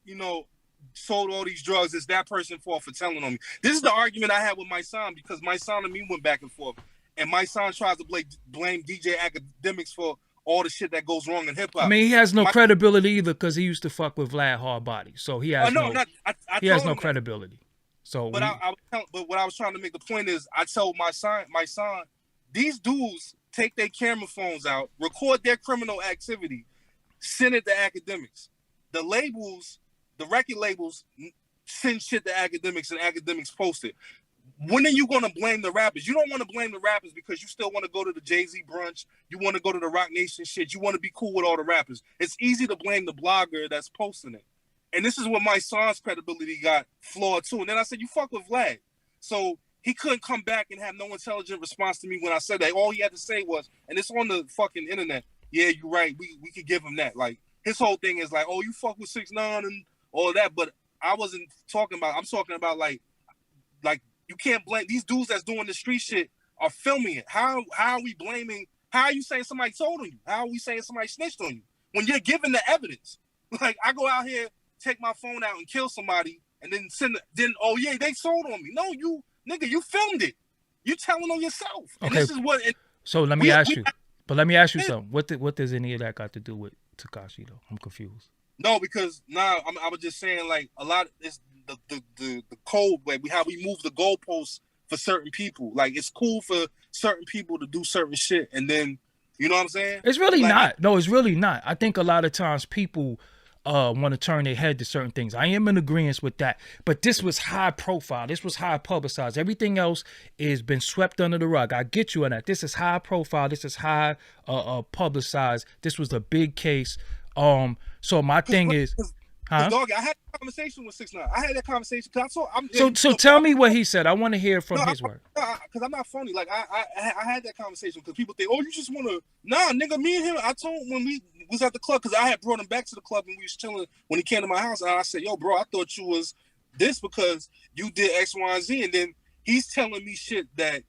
sold all these drugs. It's that person's fault for telling on me. This is the argument I had with my son because my son and me went back and forth. And my son tries to blame DJ Academics for all the shit that goes wrong in hip hop. I mean, he has no credibility either because he used to fuck with Vlad Hardbody, so he has he has no credibility. So, but but what I was trying to make the point is, I told my son, these dudes take their camera phones out, record their criminal activity, send it to academics. The labels, the record labels, send shit to academics, and academics post it. When are you going to blame the rappers? You don't want to blame the rappers because you still want to go to the Jay-Z brunch. You want to go to the Rock Nation shit. You want to be cool with all the rappers. It's easy to blame the blogger that's posting it. And this is where my son's credibility got flawed too. And then I said, you fuck with Vlad. So he couldn't come back and have no intelligent response to me when I said that. All he had to say was, and it's on the fucking internet, yeah, you're right. We could give him that. Like, his whole thing is like, oh, you fuck with 6ix9ine and all of that. But I wasn't talking about, I'm talking about like you can't blame these dudes that's doing the street shit are filming it. How are we blaming? How are you saying somebody told on you? How are we saying somebody snitched on you when you're giving the evidence? Like, I go out here, take my phone out and kill somebody, and then oh yeah, they sold on me. No, you nigga, you filmed it. You telling on yourself. And okay. This is what. So let me ask you. But let me ask you something. What does any of that got to do with Tekashi though? I'm confused. No, because I was just saying like a lot. It's the code way how we move the goalposts for certain people. Like, it's cool for certain people to do certain shit, and then you know what I'm saying. It's really not. No, it's really not. I think a lot of times people want to turn their head to certain things. I am in agreement with that. But this was high profile. This was high publicized. Everything else is been swept under the rug. I get you on that. This is high profile. This is high publicized. This was a big case. So my thing is, Doggy, I had a conversation with 6ix9ine. I had that conversation So tell me what he said. I want to hear from his word. Because I'm not phony. Like, I had that conversation because people think, oh, you just want to. Nah, nigga, me and him. I told him when we was at the club, because I had brought him back to the club and we was chilling when he came to my house. And I said, yo, bro, I thought you was this because you did X, Y, and Z. And then he's telling me shit that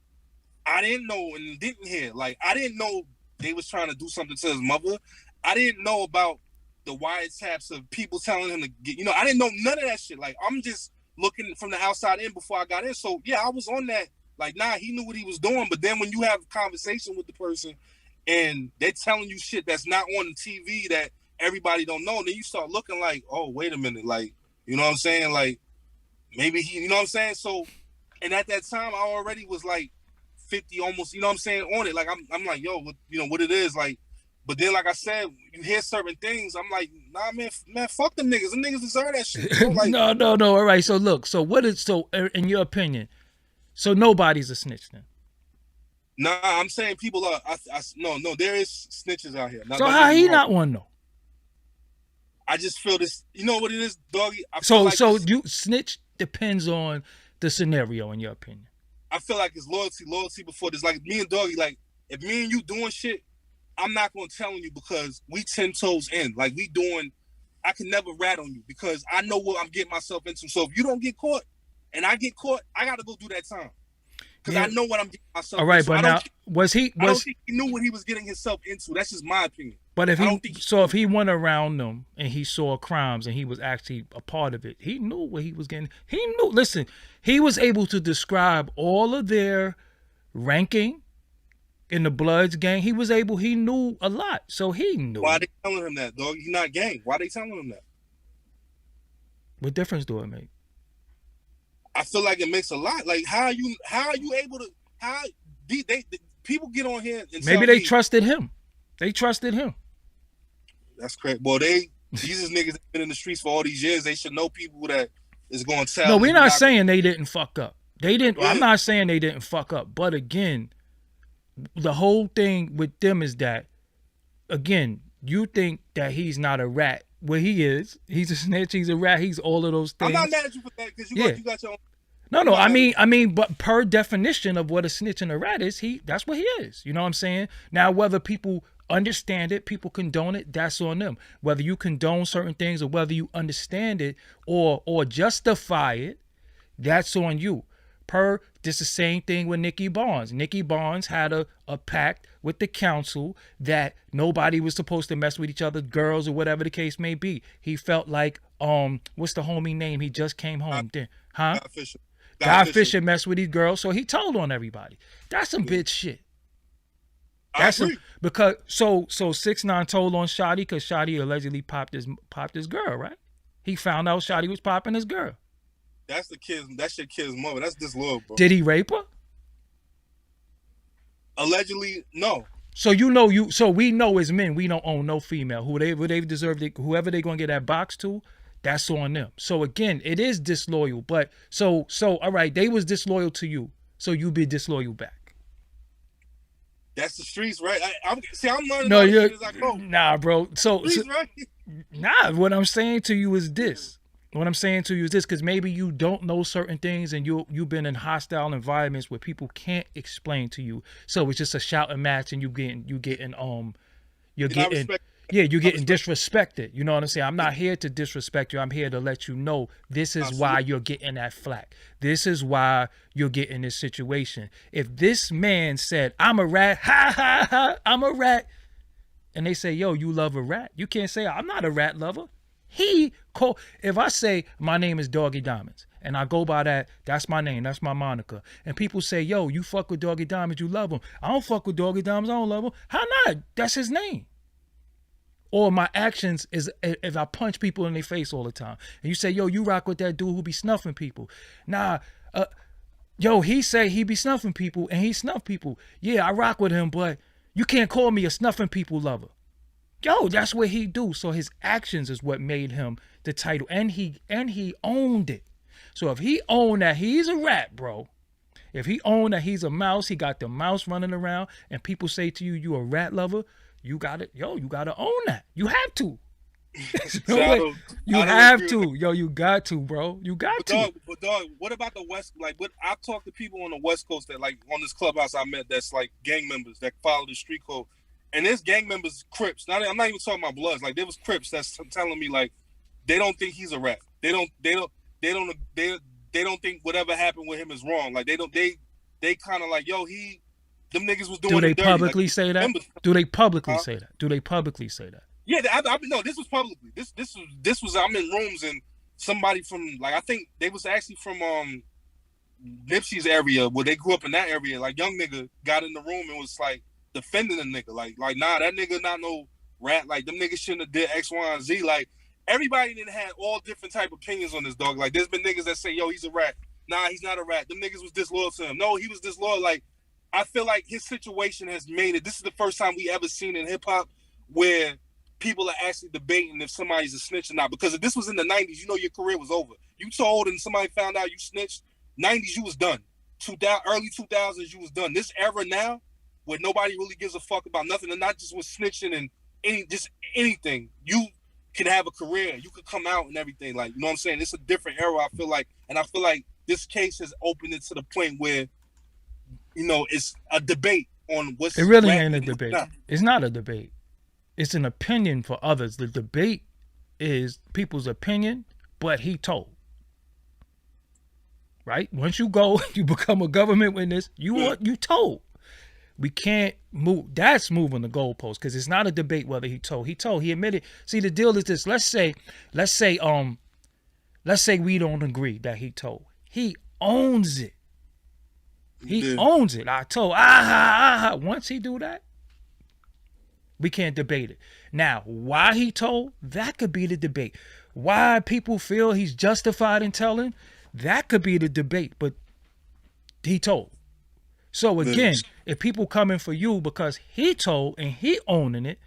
I didn't know and didn't hear. Like, I didn't know they was trying to do something to his mother. I didn't know about the wiretaps of people telling him to get, I didn't know none of that shit. Like, I'm just looking from the outside in before I got in. So yeah, I was on that. Like, nah, he knew what he was doing. But then when you have a conversation with the person and they're telling you shit that's not on the TV that everybody don't know, then you start looking like, oh, wait a minute. Like, you know what I'm saying? Like, maybe he, you know what I'm saying? So, and at that time, I already was like 50 almost, you know what I'm saying, on it. Like, I'm like, yo, what it is, like. But then, like I said, you hear certain things. I'm like, nah, man, fuck them niggas. Them niggas deserve that shit. Like, no. All right. So look. So in your opinion, so nobody's a snitch then? Nah, I'm saying people are. No. There is snitches out here. So how he not one though? I just feel this. You know what it is, Doggy? So you snitch depends on the scenario, in your opinion. I feel like it's loyalty before this. Like, me and Doggy, like, if me and you doing shit, I'm not going to tell you because we 10 toes in. Like, I can never rat on you because I know what I'm getting myself into. So if you don't get caught and I get caught, I got to go do that time. Because I know what I'm getting myself into. All right, but now, I don't think he knew what he was getting himself into. That's just my opinion. But if he went around them and he saw crimes and he was actually a part of it, he knew what he was getting. He knew, listen, he was able to describe all of their ranking in the Bloods gang. He knew a lot. So he knew. Why are they telling him that, dog? He's not gang. Why are they telling him that? What difference do it make? I feel like it makes a lot. Like, how are you able to, people get on here and maybe they trusted him. They trusted him. That's correct. Well, they These is niggas that been in the streets for all these years. They should know people that is going to tell. No, we're not saying they didn't fuck up. They didn't. Yeah. I'm not saying they didn't fuck up. But again, the whole thing with them is that, again, you think that he's not a rat. Well, he is. He's a snitch. He's a rat. He's all of those things. I'm not mad at you for that because you got your own. No. I mean, but per definition of what a snitch and a rat is, that's what he is. You know what I'm saying? Now, whether people understand it, people condone it, that's on them. Whether you condone certain things or whether you understand it or justify it, that's on you. This the same thing with Nicky Barnes. Nicky Barnes had a pact with the council that nobody was supposed to mess with each other, girls or whatever the case may be. He felt like, what's the homie name? He just came home. Huh? Guy Fisher messed with these girls, so he told on everybody. That's some bitch shit. That's because so 6ix9ine told on Shotty because Shotty allegedly popped his girl, right? He found out Shotty was popping his girl. That's your kid's mother. That's disloyal, bro. Did he rape her? Allegedly, no. So so we know as men, we don't own no female. Whoever they gonna get that box to, that's on them. So again, it is disloyal. But so all right, they was disloyal to you, so you be disloyal back. That's the streets, right? I'm learning. No, you're as I go. Nah, bro. Streets, right? Nah. What I'm saying to you is this. Because maybe you don't know certain things and you've been in hostile environments where people can't explain to you. So it's just a shouting match and you're getting disrespected. You know what I'm saying? I'm not here to disrespect you. I'm here to let you know this is why you're getting that flack. This is why you're getting this situation. If this man said, I'm a rat, ha ha ha, I'm a rat, and they say, yo, you love a rat, you can't say, I'm not a rat lover. If I say my name is Doggie Diamonds and I go by that, that's my name, that's my moniker. And people say, yo, you fuck with Doggie Diamonds, you love him. I don't fuck with Doggie Diamonds, I don't love him. How not? That's his name. Or my actions is if I punch people in their face all the time. And you say, yo, you rock with that dude who be snuffing people. Nah, yo, he say he be snuffing people and he snuff people. Yeah, I rock with him, but you can't call me a snuffing people lover. Yo, that's what he do. So his actions is what made him the title. And he owned it. So if he owned that he's a rat, bro. If he owned that he's a mouse, he got the mouse running around, and people say to you, you a rat lover, you gotta own that. You have to. You have to. Yo, you got to, bro. You got to. But dog, what about the West? Like, I talk to people on the West Coast that, like, on this Clubhouse I met that's like gang members that follow the street code. And there's gang members, Crips. Now, I'm not even talking about Bloods. Like, there was Crips that's telling me, like, they don't think he's a rat. They don't think whatever happened with him is wrong. Like, they kind of like, yo, them niggas was doing. Do they publicly say that? Do they publicly say that? Do they publicly say that? Yeah, no, this was publicly. This was I'm in rooms and somebody from, like, I think they was actually from Nipsey's area, where they grew up in that area. Like, young nigga got in the room and was like defending the nigga, like nah, that nigga not no rat. Like, them niggas shouldn't have did X, Y, and Z. Like, everybody didn't have all different type of opinions on this dog. Like, there's been niggas that say, yo, he's a rat. Nah, he's not a rat. Them niggas was disloyal to him. No, he was disloyal. Like, I feel like his situation has made it. This is the first time we ever seen in hip hop where people are actually debating if somebody's a snitch or not. Because if this was in the 90s, you know your career was over. You told and somebody found out you snitched, 90s you was done. Early 2000s you was done. This era now, where nobody really gives a fuck about nothing, and not just with snitching and anything. You can have a career. You could come out and everything. Like, you know what I'm saying? It's a different era, I feel like. And I feel like this case has opened it to the point where, you know, it's a debate on what's... It really ain't a debate. It's not a debate. It's an opinion for others. The debate is people's opinion, but he told. Right? Once you go, you become a government witness, you told. We can't move. That's moving the goalpost, because it's not a debate whether he told. He told. He admitted. See, the deal is this. Let's say we don't agree that he told. He owns it. He owns it. I told. Once he do that, we can't debate it. Now, why he told? That could be the debate. Why people feel he's justified in telling? That could be the debate. But he told. So again, if people coming for you because he told and he owning it,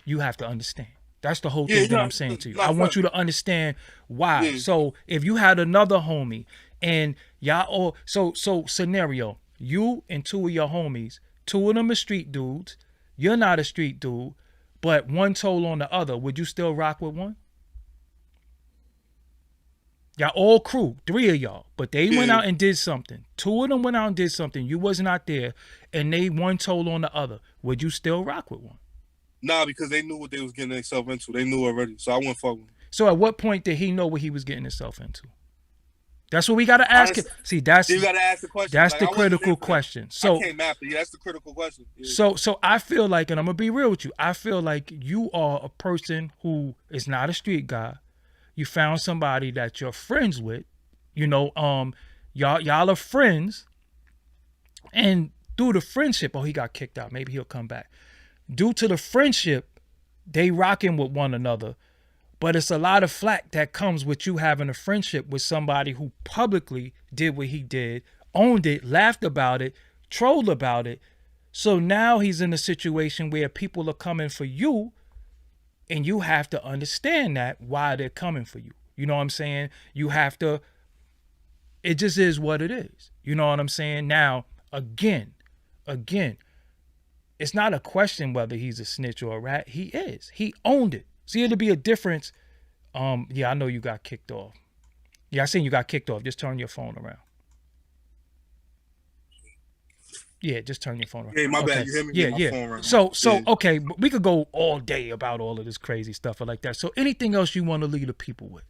you have to understand. That's the whole thing that I'm saying to you. I want you to understand why. Yeah. So if you had another homie and y'all all so scenario, you and two of your homies, two of them are street dudes, you're not a street dude, but one told on the other, would you still rock with one? Y'all all crew, three of y'all, but they went out and did something. Two of them went out and did something. You was not there, and they one told on the other. Would you still rock with one? Nah, because they knew what they was getting themselves into. They knew already, so I wouldn't fuck with them. So at what point did he know what he was getting himself into? That's what we gotta ask him. See, that's you gotta ask the question. That's like, the critical question. So I came after you. That's the critical question. Yeah. So I feel like, and I'm gonna be real with you, I feel like you are a person who is not a street guy. You found somebody that you're friends with, you know, y'all are friends, and through the friendship, he got kicked out. Maybe he'll come back. Due to the friendship, they rocking with one another, but it's a lot of flack that comes with you having a friendship with somebody who publicly did what he did, owned it, laughed about it, trolled about it. So now he's in a situation where people are coming for you. And you have to understand that why they're coming for you. You know what I'm saying? You have to, it just is what it is. You know what I'm saying? Now, again, it's not a question whether he's a snitch or a rat. He is. He owned it. See, it'll be a difference. Yeah, I know you got kicked off. Yeah, I seen you got kicked off. Just turn your phone around. Yeah, just turn your phone around. Hey, my bad. You hear me? Yeah. Phone right so okay, we could go all day about all of this crazy stuff like that. So anything else you want to leave the people with?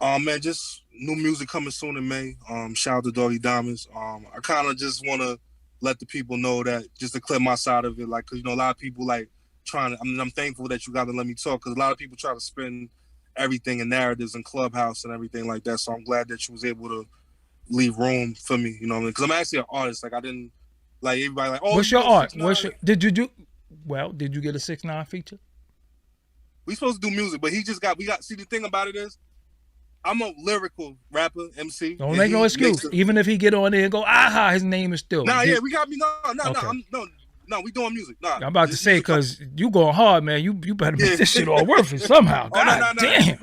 Man, just new music coming soon in May. Shout out to Doggie Diamonds. I kind of just want to let the people know that, just to clear my side of it, like, cause you know a lot of people like trying to. I mean, I'm thankful that you got to let me talk, cause a lot of people try to spin everything in narratives and Clubhouse and everything like that. So I'm glad that you was able to leave room for me, you know what I mean? Because I'm actually an artist. Like, I didn't, like, everybody like, oh, what's your art? Did you get a 6ix9ine feature? We supposed to do music, but see, the thing about it is, I'm a lyrical rapper, MC. Don't make no excuse. Even if he get on there and go, aha, his name is still. Nah, yeah, we got me. No, we doing music. Nah, I'm about to say, because you going hard, man. You better make this shit all worth it somehow. God damn.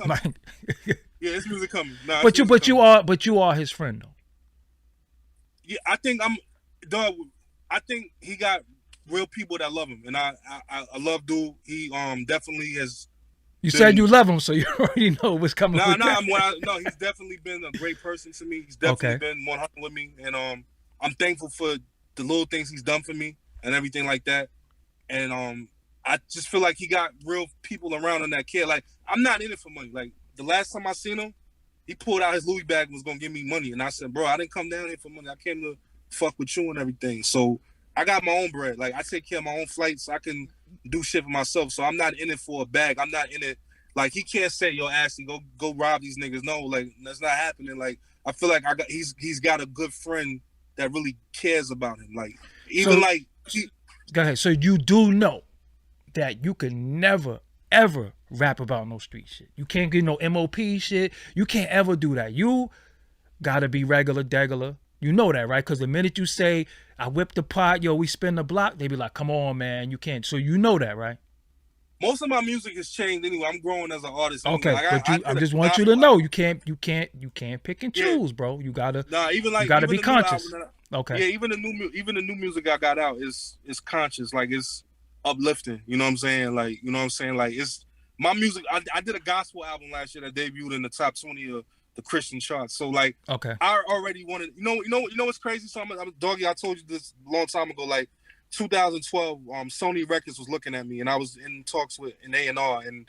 Yeah, it's music coming. Nah, but you are his friend though. Yeah, I think he got real people that love him, and I love dude. He definitely has. You said you love him, so you already know what's coming. No, he's definitely been a great person to me. He's definitely been 100 with me, and I'm thankful for the little things he's done for me and everything like that. And I just feel like he got real people around him that care. Like, I'm not in it for money. Like, the last time I seen him, he pulled out his Louis bag and was gonna give me money, and I said, bro, I didn't come down here for money. I came to fuck with you and everything. So I got my own bread. Like, I take care of my own flights. I can do shit for myself. So I'm not in it for a bag. I'm not in it. Like, he can't say, yo, Ashley, go rob these niggas. No, like, that's not happening. Like, I feel like he's got a good friend that really cares about him. Like, even go ahead. So you do know that you can never, ever rap about no street shit. You can't get no MOP shit. You can't ever do that. You gotta be regular degular. You know that, right? Because the minute you say, I whip the pot, yo, we spin the block, they be like, come on, man, you can't. So you know that, right? Most of my music has changed anyway. I'm growing as an artist. Okay, like, I just want you to know you can't pick and choose, bro. You gotta you gotta be conscious. Okay. Yeah, even the new music I got out is conscious. Like, it's uplifting. You know what I'm saying? Like, you know what I'm saying? Like, it's my music. I did a gospel album last year that debuted in the top 20 of the Christian charts. So, like, okay, I already wanted. You know what's crazy? So I'm Doggy. I told you this a long time ago. Like, 2012, Sony Records was looking at me, and I was in talks with an A&R, and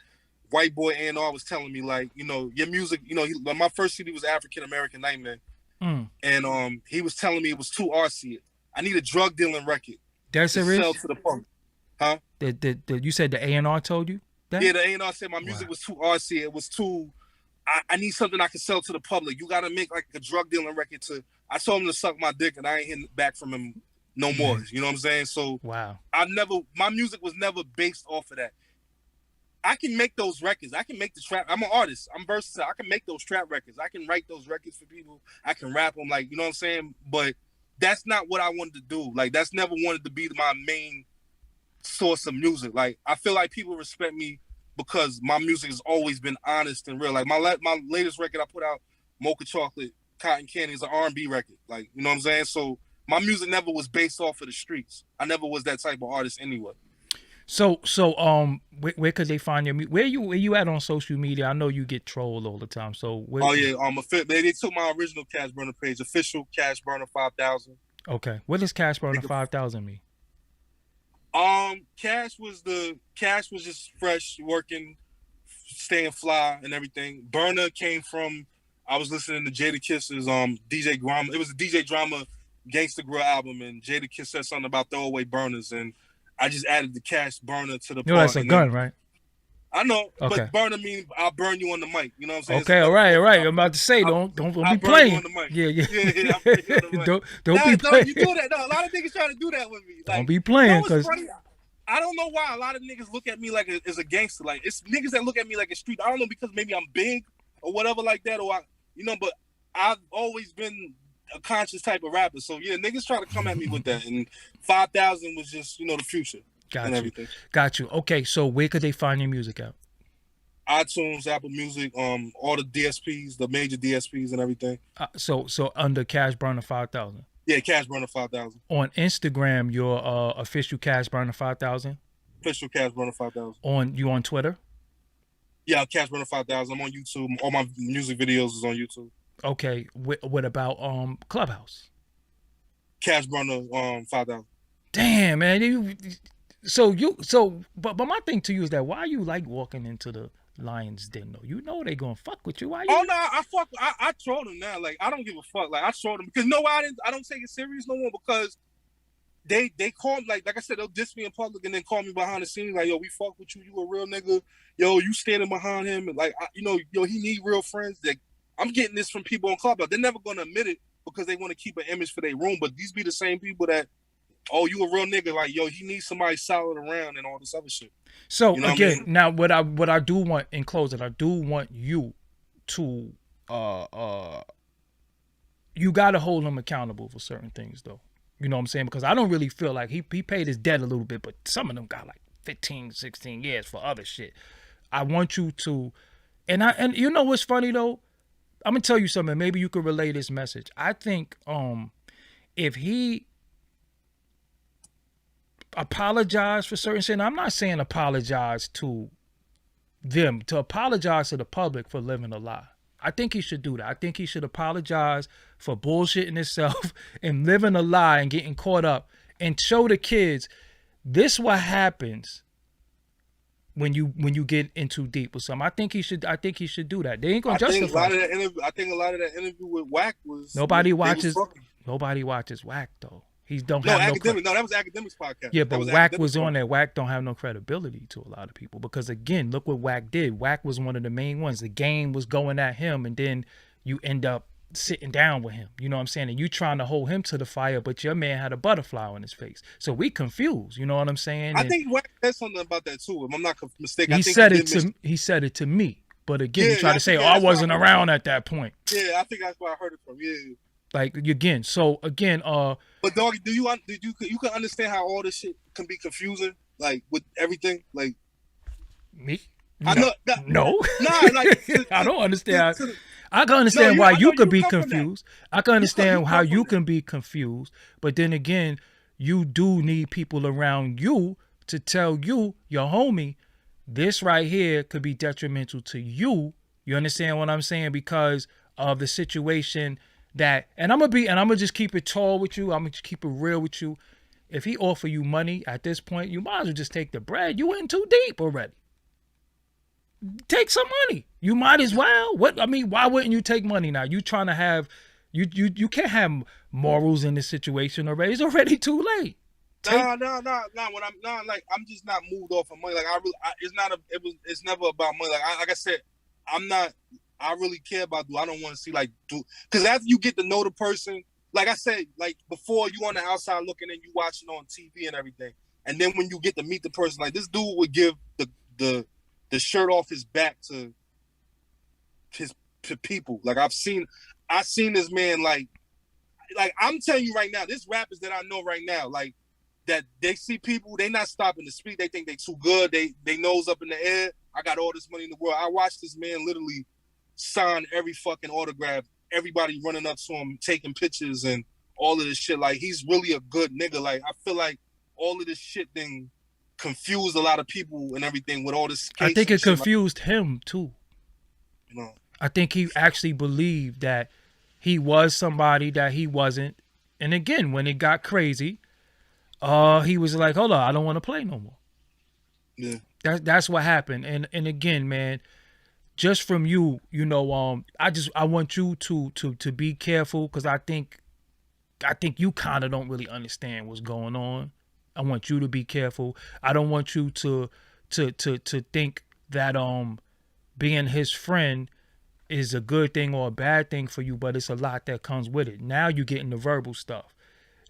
white boy A&R was telling me, like, you know, your music, you know, my first CD was African American Nightmare, and he was telling me it was too artsy. I need a drug dealing record. That's to sell to the public. Huh? You said the A&R told you that? Yeah, the A&R said my music was too artsy. It was too. I need something I can sell to the public. You got to make like a drug dealing record to. I told him to suck my dick, and I ain't hitting back from him no more. You know what I'm saying? So wow, my music was never based off of that. I can make those records. I can make the trap. I'm an artist. I'm versatile. I can make those trap records. I can write those records for people. I can rap them, like, you know what I'm saying? But that's not what I wanted to do. Like, that's never wanted to be my main source of music. Like, I feel like people respect me because my music has always been honest and real. Like my latest record I put out, Mocha Chocolate, Cotton Candy, is an R&B record. Like, you know what I'm saying? So my music never was based off of the streets. I never was that type of artist anyway. So where could they find your music? Where you at on social media? I know you get trolled all the time. So they took my original Cash Burner page, official Cash Burner 5000. Okay, what does Cash Burner 5000 mean? Cash was just fresh, working, staying fly and everything. Burner came from, I was listening to Jada Kiss's DJ Drama. It was a DJ Drama Gangsta Grill album, and Jada Kiss said something about throwaway burners, and I just added the Cash Burner to the part. That's a gun, right? I know, okay. But burner means I'll burn you on the mic. You know what I'm saying? Okay, all right. I'm about to say, don't be playing. Yeah. Don't be playing. You do that. No, a lot of niggas trying to do that with me. Like, don't be playing, because I don't know why a lot of niggas look at me like as a gangster. Like, it's niggas that look at me like a street. I don't know, because maybe I'm big or whatever like that, or but I've always been a conscious type of rapper. So yeah, niggas try to come at me with that, and 5000 was just the future. Got you. Okay, so where could they find your music at? iTunes, Apple Music, all the DSPs, the major DSPs and everything. So under Cash Burner 5000. Yeah, Cash Burner 5000. On Instagram, your official Cash Burner 5000. Official Cash Burner 5000. On Twitter? Yeah, Cash Burner 5000. I'm on YouTube. All my music videos is on YouTube. Okay. What about Clubhouse? Cash Burner 5000. Damn, man. But my thing to you is that why you like walking into the Lions Den though? You know they gonna fuck with you. Why you? Oh no, I troll them now. Like, I don't give a fuck. Like, I troll them because I don't take it serious no more, because they call me like I said, they'll diss me in public and then call me behind the scenes like, yo, we fuck with you. You a real nigga. Yo, you standing behind him, and like, he need real friends. That I'm getting this from people on Clubhouse. They're never gonna admit it because they want to keep an image for their room. But these be the same people that, oh, you a real nigga, like, yo, he needs somebody solid around and all this other shit. So again, now what I do want in closing, I do want you to you gotta hold him accountable for certain things though. You know what I'm saying? Because I don't really feel like he paid his debt a little bit, but some of them got like 15, 16 years for other shit. I want you to, and you know what's funny though? I'm gonna tell you something. Maybe you could relay this message. I think if he apologize for certain shit. I'm not saying apologize to them, to apologize to the public for living a lie. I think he should do that. I think he should apologize for bullshitting himself and living a lie and getting caught up, and show the kids this what happens when you get in too deep with something. I think he should do that. They ain't gonna justify. I think a lot of that interview with Wack was nobody watches Wack though. He don't have academic. No, that was Academic's podcast. Yeah, but Wack was on there. Wack don't have no credibility to a lot of people, because again, look what Wack did. Wack was one of the main ones. The game was going at him, and then you end up sitting down with him. You know what I'm saying? And you trying to hold him to the fire, but your man had a butterfly on his face. So we confused. You know what I'm saying? I think Wack said something about that too. If I'm not mistaken, he said it to me. But again, he tried to say, I wasn't around at that point. Yeah, I think that's where I heard it from. Yeah. Like again, but Doggy, you can understand how all this shit can be confusing, like with everything, like me. I know, no, like I don't understand. I can understand why you could be confused. I can understand how you can be confused, but then again, you do need people around you to tell you, your homie, this right here could be detrimental to you. You understand what I'm saying? Because of the situation. And I'm gonna just keep it tall with you. I'm gonna just keep it real with you. If he offer you money at this point, you might as well just take the bread. You in too deep already. Take some money. You might as well. Why wouldn't you take money now? You trying to have you can't have morals in this situation already. It's already too late. No. I'm just not moved off of money. Like it's never about money. Like I said, I really care about I don't want to see because after you get to know the person, like I said, like before you on the outside looking and you watching on TV and everything, and then when you get to meet the person, like this dude would give the shirt off his back to people. Like I've seen this man like I'm telling you right now, this rappers that I know right now, like that they see people, they not stopping to speak. They think they too good. They nose up in the air. I got all this money in the world. I watched this man literally sign every fucking autograph. Everybody running up to him, taking pictures and all of this shit. Like, he's really a good nigga. Like, I feel like all of this shit thing confused a lot of people and everything with all this case. I think it shit. confused him too. You know, I think he actually believed that he was somebody that he wasn't. And again, when it got crazy, he was like, hold on, I don't want to play no more. Yeah. That's what happened. And again, man, just from you, you know, I want you to be careful, because I think you kind of don't really understand what's going on. I want you to be careful. I don't want you to think that being his friend is a good thing or a bad thing for you, but it's a lot that comes with it. Now you're getting the verbal stuff.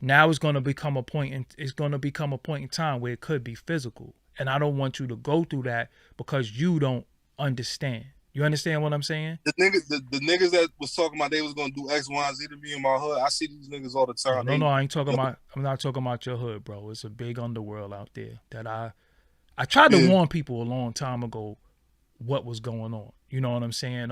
Now it's going to become a point in time where it could be physical. And I don't want you to go through that because you don't understand. You understand what I'm saying? The niggas that was talking about they was gonna do X, Y, and Z to me in my hood. I see these niggas all the time. No, I ain't talking about. I'm not talking about your hood, bro. It's a big underworld out there that I tried to warn people a long time ago what was going on. You know what I'm saying?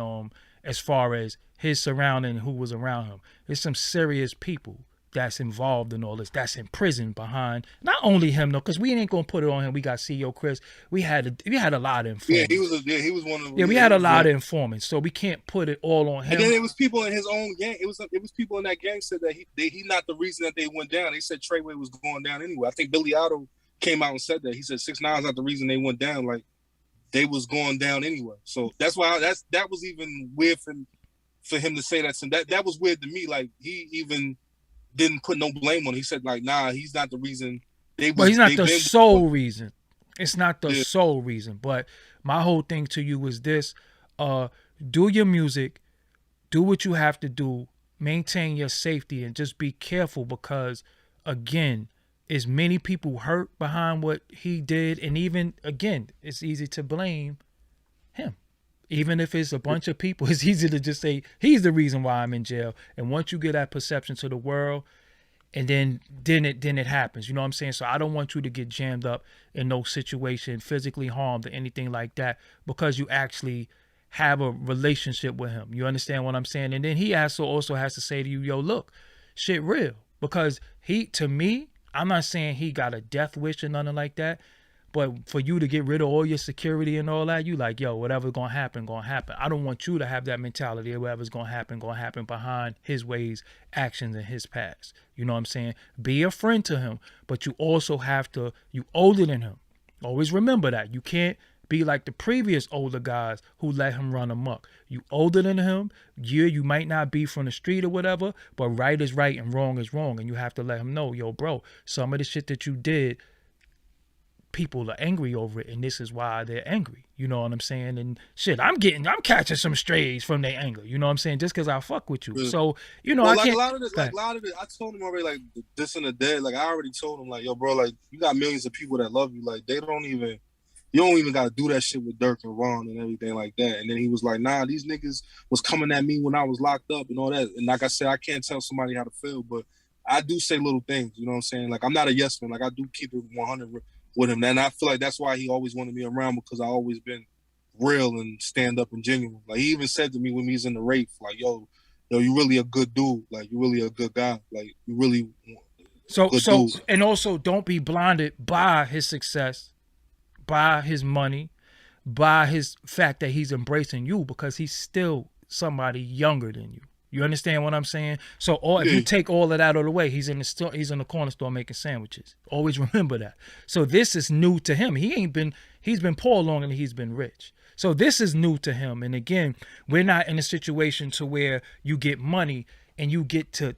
As far as his surrounding, who was around him, there's some serious people that's involved in all this, that's in prison behind not only him though, because we ain't gonna put it on him. We got CEO Chris. We had a lot of informants. He was one of them. Yeah, we had a lot of informants, so we can't put it all on him. And then it was people in his own gang. It was people in that gang said that he not the reason that they went down. They said Treyway was going down anyway. I think Billy Otto came out and said that. He said 6ix9ine's not the reason they went down. Like, they was going down anyway. So that's why that was even weird for him to say that. So that was weird to me. Like, he even didn't put no blame on it. He said, like, nah, he's not the reason. But he's not the sole reason. It's not the sole reason. But my whole thing to you is this: do your music, do what you have to do, maintain your safety, and just be careful, because again, as many people hurt behind what he did, and even again, it's easy to blame him. Even if it's a bunch of people, it's easy to just say he's the reason why I'm in jail. And once you get that perception to the world, and then it happens. You know what I'm saying? So I don't want you to get jammed up in no situation, physically harmed or anything like that, because you actually have a relationship with him. You understand what I'm saying? And then he also has to say to you, yo, look, shit real. Because to me, I'm not saying he got a death wish or nothing like that, but for you to get rid of all your security and all that, you like, yo, whatever's gonna happen, gonna happen. I don't want you to have that mentality of whatever's gonna happen behind his ways, actions, and his past. You know what I'm saying? Be a friend to him, but you also you older than him. Always remember that. You can't be like the previous older guys who let him run amok. You older than him. You might not be from the street or whatever, but right is right and wrong is wrong. And you have to let him know, yo, bro, some of the shit that you did, people are angry over it, and this is why they're angry. You know what I'm saying? And shit, I'm catching some strays from their anger. You know what I'm saying? Just because I fuck with you. So, you know, I can't. A lot of it, I told him already, like, this and the dead. Like, I already told him, like, yo, bro, like, you got millions of people that love you. Like, you don't even got to do that shit with Dirk and Ron and everything like that. And then he was like, nah, these niggas was coming at me when I was locked up and all that. And like I said, I can't tell somebody how to feel, but I do say little things, you know what I'm saying? Like, I'm not a yes man. Like, I do keep it 100 with him. And I feel like that's why he always wanted me around, because I always been real and stand up and genuine. Like, he even said to me when he was in the Wraith, like, yo, you really a good dude. Like, you really a good guy. Like, you really dude. And also don't be blinded by his success, by his money, by his fact that he's embracing you, because he's still somebody younger than you. You understand what I'm saying? So if you take all of that out of the way, he's in the corner store making sandwiches. Always remember that. So this is new to him. He's been poor longer than he's been rich. So this is new to him. And again, we're not in a situation to where you get money and you get to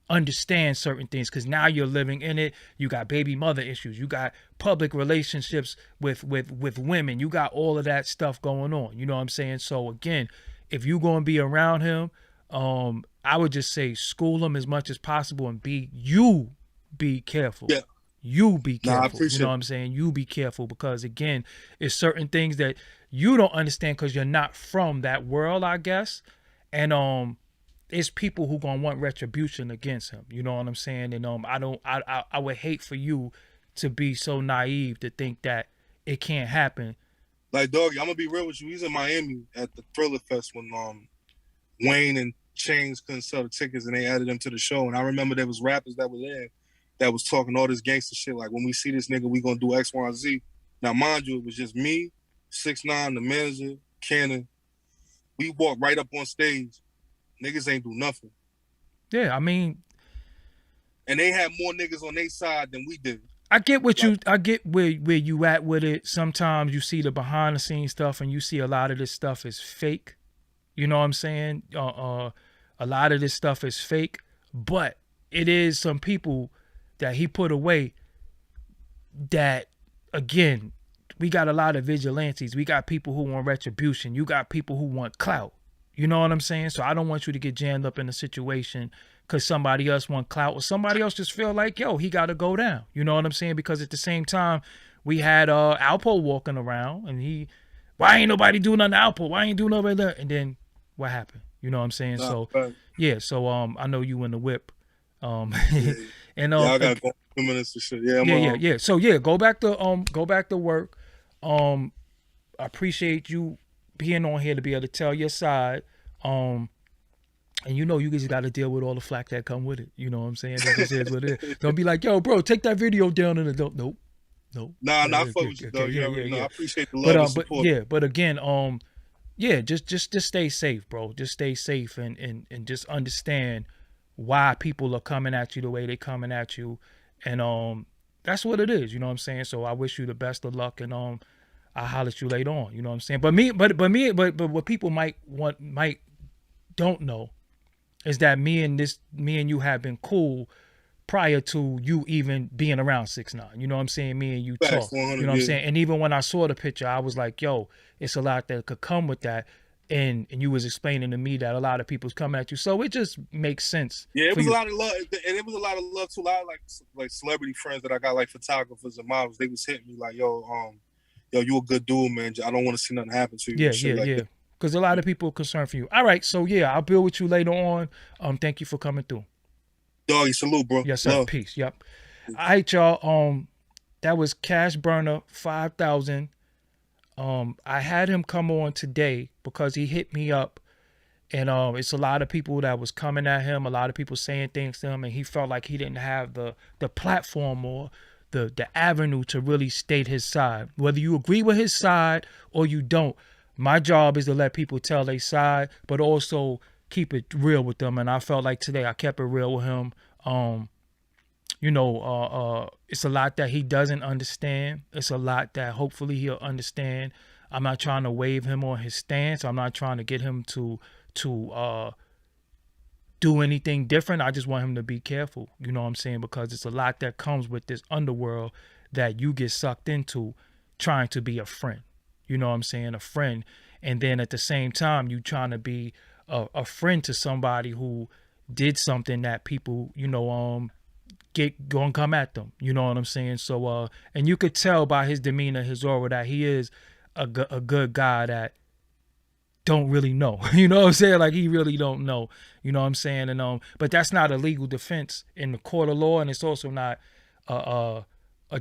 understand certain things, because now you're living in it. You got baby mother issues, you got public relationships with women, you got all of that stuff going on. You know what I'm saying? So again, if you're going to be around him, I would just say school him as much as possible, and be careful. Yeah. You be careful. I appreciate you know what I'm saying? You be careful, because again, it's certain things that you don't understand because you're not from that world, I guess. And it's people who gonna want retribution against him. You know what I'm saying? And I would hate for you to be so naive to think that it can't happen. Like, Doggy, I'm gonna be real with you. He's in Miami at the Thriller Fest when Wayne and Chains couldn't sell the tickets and they added them to the show. And I remember there was rappers that were there that was talking all this gangster shit. Like, when we see this nigga, we gonna do X, Y, and Z. Now, mind you, it was just me, 6ix9ine, the manager, Cannon. We walked right up on stage. Niggas ain't do nothing. Yeah, I mean, and they had more niggas on their side than we did. I get I get where you at with it. Sometimes you see the behind the scenes stuff and you see a lot of this stuff is fake. You know what I'm saying? A lot of this stuff is fake, but it is some people that he put away that, again, we got a lot of vigilantes. We got people who want retribution. You got people who want clout. You know what I'm saying? So I don't want you to get jammed up in a situation because somebody else want clout or somebody else just feel like, yo, he got to go down. You know what I'm saying? Because at the same time, we had Alpo walking around and why ain't nobody doing nothing to Alpo? Why ain't doing nobody there? And then what happened? You know what I'm saying? So I know you in the whip. And I got 2 minutes to shit. Yeah. So go back to work. I appreciate you being on here to be able to tell your side. And you just got to deal with all the flack that come with it. You know what I'm saying? It just is what it is. Don't be like, yo, bro, take that video down and nope. Nah, I fuck with you, though. I appreciate the love and support. But again, just stay safe, bro. Just stay safe and just understand why people are coming at you the way they coming at you. And that's what it is, you know what I'm saying? So I wish you the best of luck, and I'll holler at you later on, you know what I'm saying? But what people might don't know is that me and you have been cool prior to you even being around 6ix9ine. You know what I'm saying? Me and you talk. You know what I'm saying? And even when I saw the picture, I was like, yo, it's a lot that could come with that. And you was explaining to me that a lot of people's coming at you. So it just makes sense. Yeah, it was a lot of love. And it was a lot of love to a lot of like celebrity friends that I got, like photographers and models. They was hitting me like, yo, you a good dude, man. I don't want to see nothing happen to you. Yeah. Because a lot of people are concerned for you. All right, so I'll build with you later on. Thank you for coming through. Doggy, salute, bro. Yes, sir. Love. Peace. Yep. All right, y'all. That was Cash Burner 5000. I had him come on today because he hit me up, and it's a lot of people that was coming at him, a lot of people saying things to him, and he felt like he didn't have the platform or the avenue to really state his side. Whether you agree with his side or you don't, my job is to let people tell their side, but also keep it real with them. And I felt like today I kept it real with him. It's a lot that he doesn't understand. It's a lot that hopefully he'll understand. I'm not trying to wave him on his stance. I'm not trying to get him to do anything different. I just want him to be careful. You know what I'm saying? Because it's a lot that comes with this underworld that you get sucked into trying to be a friend. You know what I'm saying? A friend. And then at the same time, you trying to be a friend to somebody who did something that people, gonna come at them. You know what I'm saying? So, and you could tell by his demeanor, his aura, that he is a good guy that don't really know. You know what I'm saying? Like, he really don't know. You know what I'm saying? And but that's not a legal defense in the court of law, and it's also not a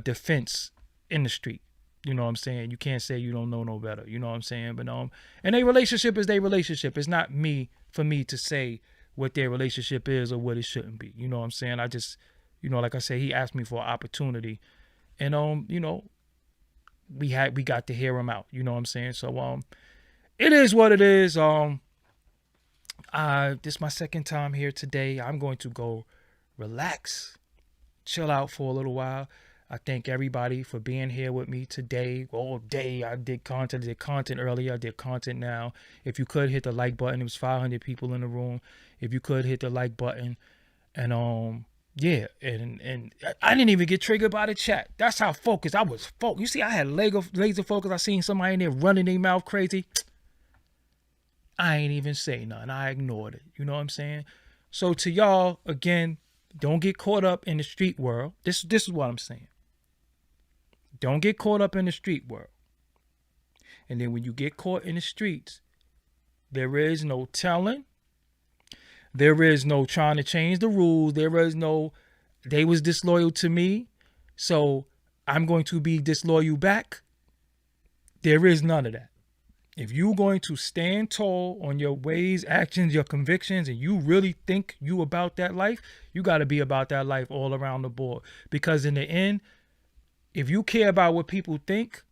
defense in the street. You know what I'm saying? You can't say you don't know no better. You know what I'm saying? But and their relationship is their relationship. It's not for me to say what their relationship is or what it shouldn't be. You know what I'm saying? I just, like I said, he asked me for an opportunity, and we got to hear him out. You know what I'm saying? So it is what it is. This is my second time here today. I'm going to go relax, chill out for a little while. I thank everybody for being here with me today, all day. I did content earlier. I did content now. If you could hit the like button, it was 500 people in the room. If you could hit the like button, and and I didn't even get triggered by the chat. That's how focused I was. You see, I had laser focus. I seen somebody in there running their mouth crazy. I ain't even say nothing. I ignored it. You know what I'm saying? So to y'all, again, don't get caught up in the street world. This is what I'm saying. Don't get caught up in the street world. And then when you get caught in the streets, there is no telling. There is no trying to change the rules. There is no, they was disloyal to me, so I'm going to be disloyal back. There is none of that. If you're going to stand tall on your ways, actions, your convictions, and you really think you about that life, you got to be about that life all around the board. Because in the end, if you care about what people think,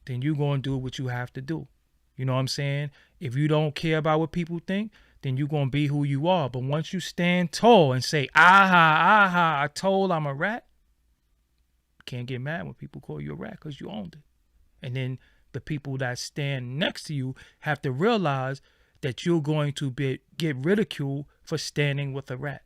then you're going to do what you have to do. You know what I'm saying? If you don't care about what people think, then you're going to be who you are. But once you stand tall and say, aha, I told I'm a rat, you can't get mad when people call you a rat because you owned it. And then the people that stand next to you have to realize that you're going to get ridiculed for standing with a rat.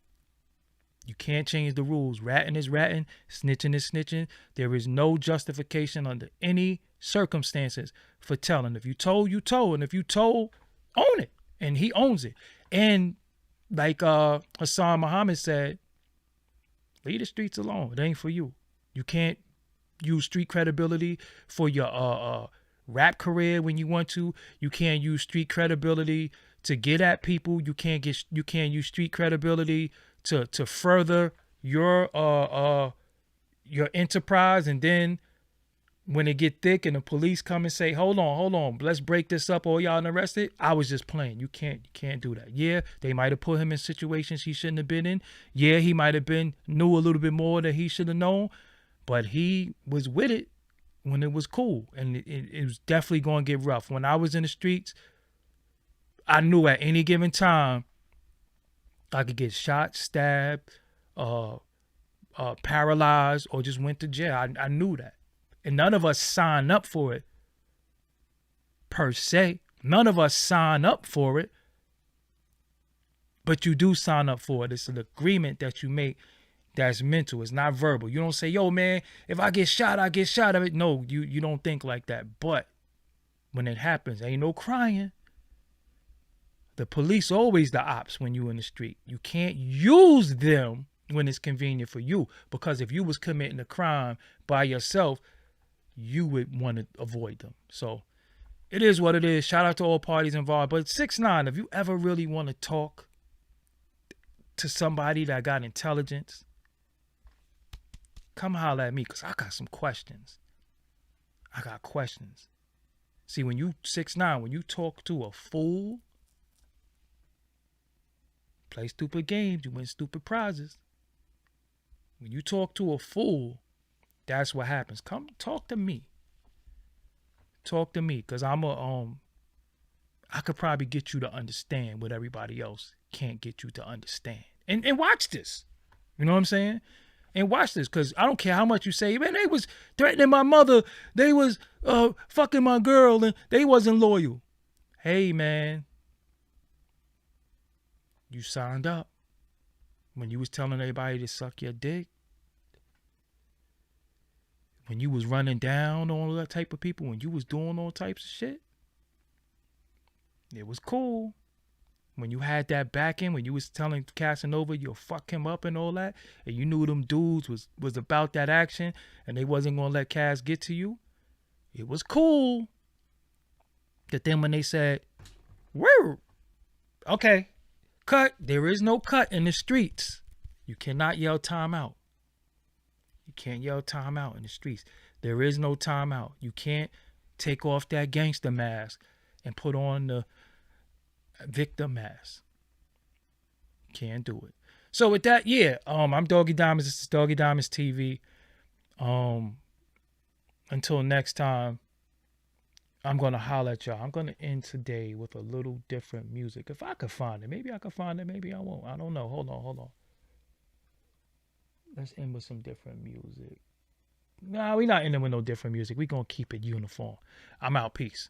You can't change the rules. Ratting is ratting. Snitching is snitching. There is no justification under any circumstances for telling. If you told, you told. And if you told, own it. And he owns it. And like Hassan Muhammad said, leave the streets alone. It ain't for you. You can't use street credibility for your rap career when you want to. You can't use street credibility to get at people. You can't use street credibility to further your enterprise. And then when it get thick and the police come and say, hold on, let's break this up or y'all arrested, I was just playing. You can't do that. Yeah, they might have put him in situations he shouldn't have been in. Yeah, he might have knew a little bit more than he should have known, but he was with it when it was cool. And it was definitely going to get rough. When I was in the streets, I knew at any given time I could get shot, stabbed, paralyzed, or just went to jail. I knew that. And none of us signed up for it, per se. None of us sign up for it. But you do sign up for it. It's an agreement that you make that's mental. It's not verbal. You don't say, yo, man, if I get shot, I get shot. No, you don't think like that. But when it happens, ain't no crying. The police always the ops when you in the street. You can't use them when it's convenient for you. Because if you was committing a crime by yourself, you would want to avoid them. So it is what it is. Shout out to all parties involved. But 6ix9ine, if you ever really want to talk to somebody that got intelligence, come holler at me because I got some questions. I got questions. See, when you 6ix9ine, when you talk to a fool, play stupid games, you win stupid prizes. When you talk to a fool, that's what happens. Come talk to me. Talk to me, because I could probably get you to understand what everybody else can't get you to understand. And watch this. You know what I'm saying? And watch this, because I don't care how much you say, man, they was threatening my mother. They was fucking my girl, and they wasn't loyal. Hey, man. You signed up when you was telling everybody to suck your dick. When you was running down all that type of people, when you was doing all types of shit, it was cool. When you had that backing, when you was telling Casanova you'll fuck him up and all that, and you knew them dudes was about that action and they wasn't going to let Cass get to you, it was cool. But then when they said, woo, okay, cut, there is no cut in the streets. You cannot yell time out. You can't yell time out in the streets. There is no time out. You can't take off that gangster mask and put on the victim mask. Can't do it. So with that, yeah, I'm Doggie Diamonds. This is Doggie Diamonds TV. Until next time, I'm going to holler at y'all. I'm going to end today with a little different music. If I could find it. Maybe I could find it. Maybe I won't. I don't know. Hold on. Let's end with some different music. Nah, we're not ending with no different music. We're going to keep it uniform. I'm out. Peace.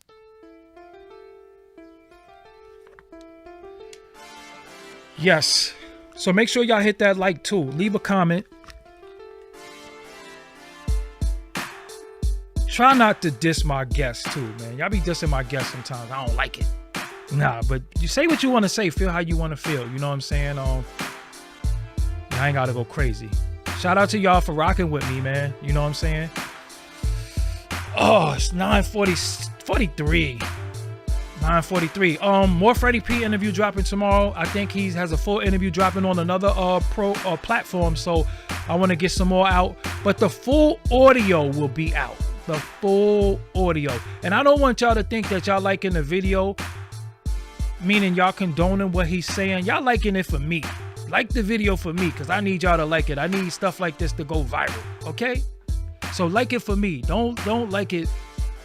Yes. So make sure y'all hit that like too. Leave a comment. Try not to diss my guests too, man. Y'all be dissing my guests sometimes. I don't like it. Nah, but you say what you want to say. Feel how you want to feel. You know what I'm saying? I ain't got to go crazy. Shout out to y'all for rocking with me, man. You know what I'm saying? Oh, it's 9:43. 9:43. More Freddie P interview dropping tomorrow. I think he has a full interview dropping on another platform, so I want to get some more out. But the full audio will be out. the full audio. And I don't want y'all to think that y'all liking the video, meaning y'all condoning what he's saying. Y'all liking it for me. Like the video for me, because I need y'all to like it. I need stuff like this to go viral, okay? So like it for me. Don't like it,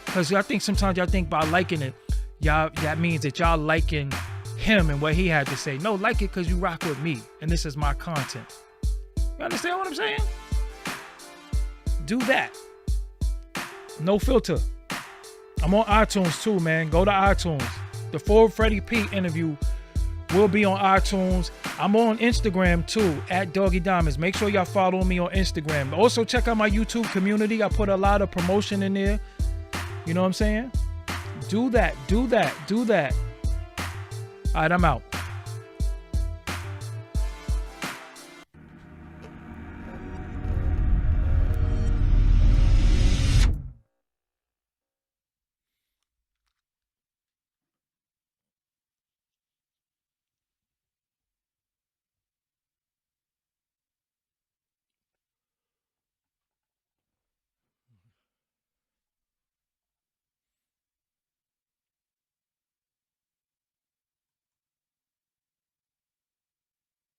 because I think sometimes y'all think by liking it, y'all, that means that y'all liking him and what he had to say. No, like it because you rock with me, and this is my content. You understand what I'm saying? Do that. No filter. I'm on iTunes too, man. Go to iTunes. The full Freddie P interview will be on iTunes. I'm on Instagram too, at Doggie Diamonds. Make sure y'all follow me on Instagram. Also check out my YouTube community. I put a lot of promotion in there. You know what I'm saying? Do that. All right, I'm out.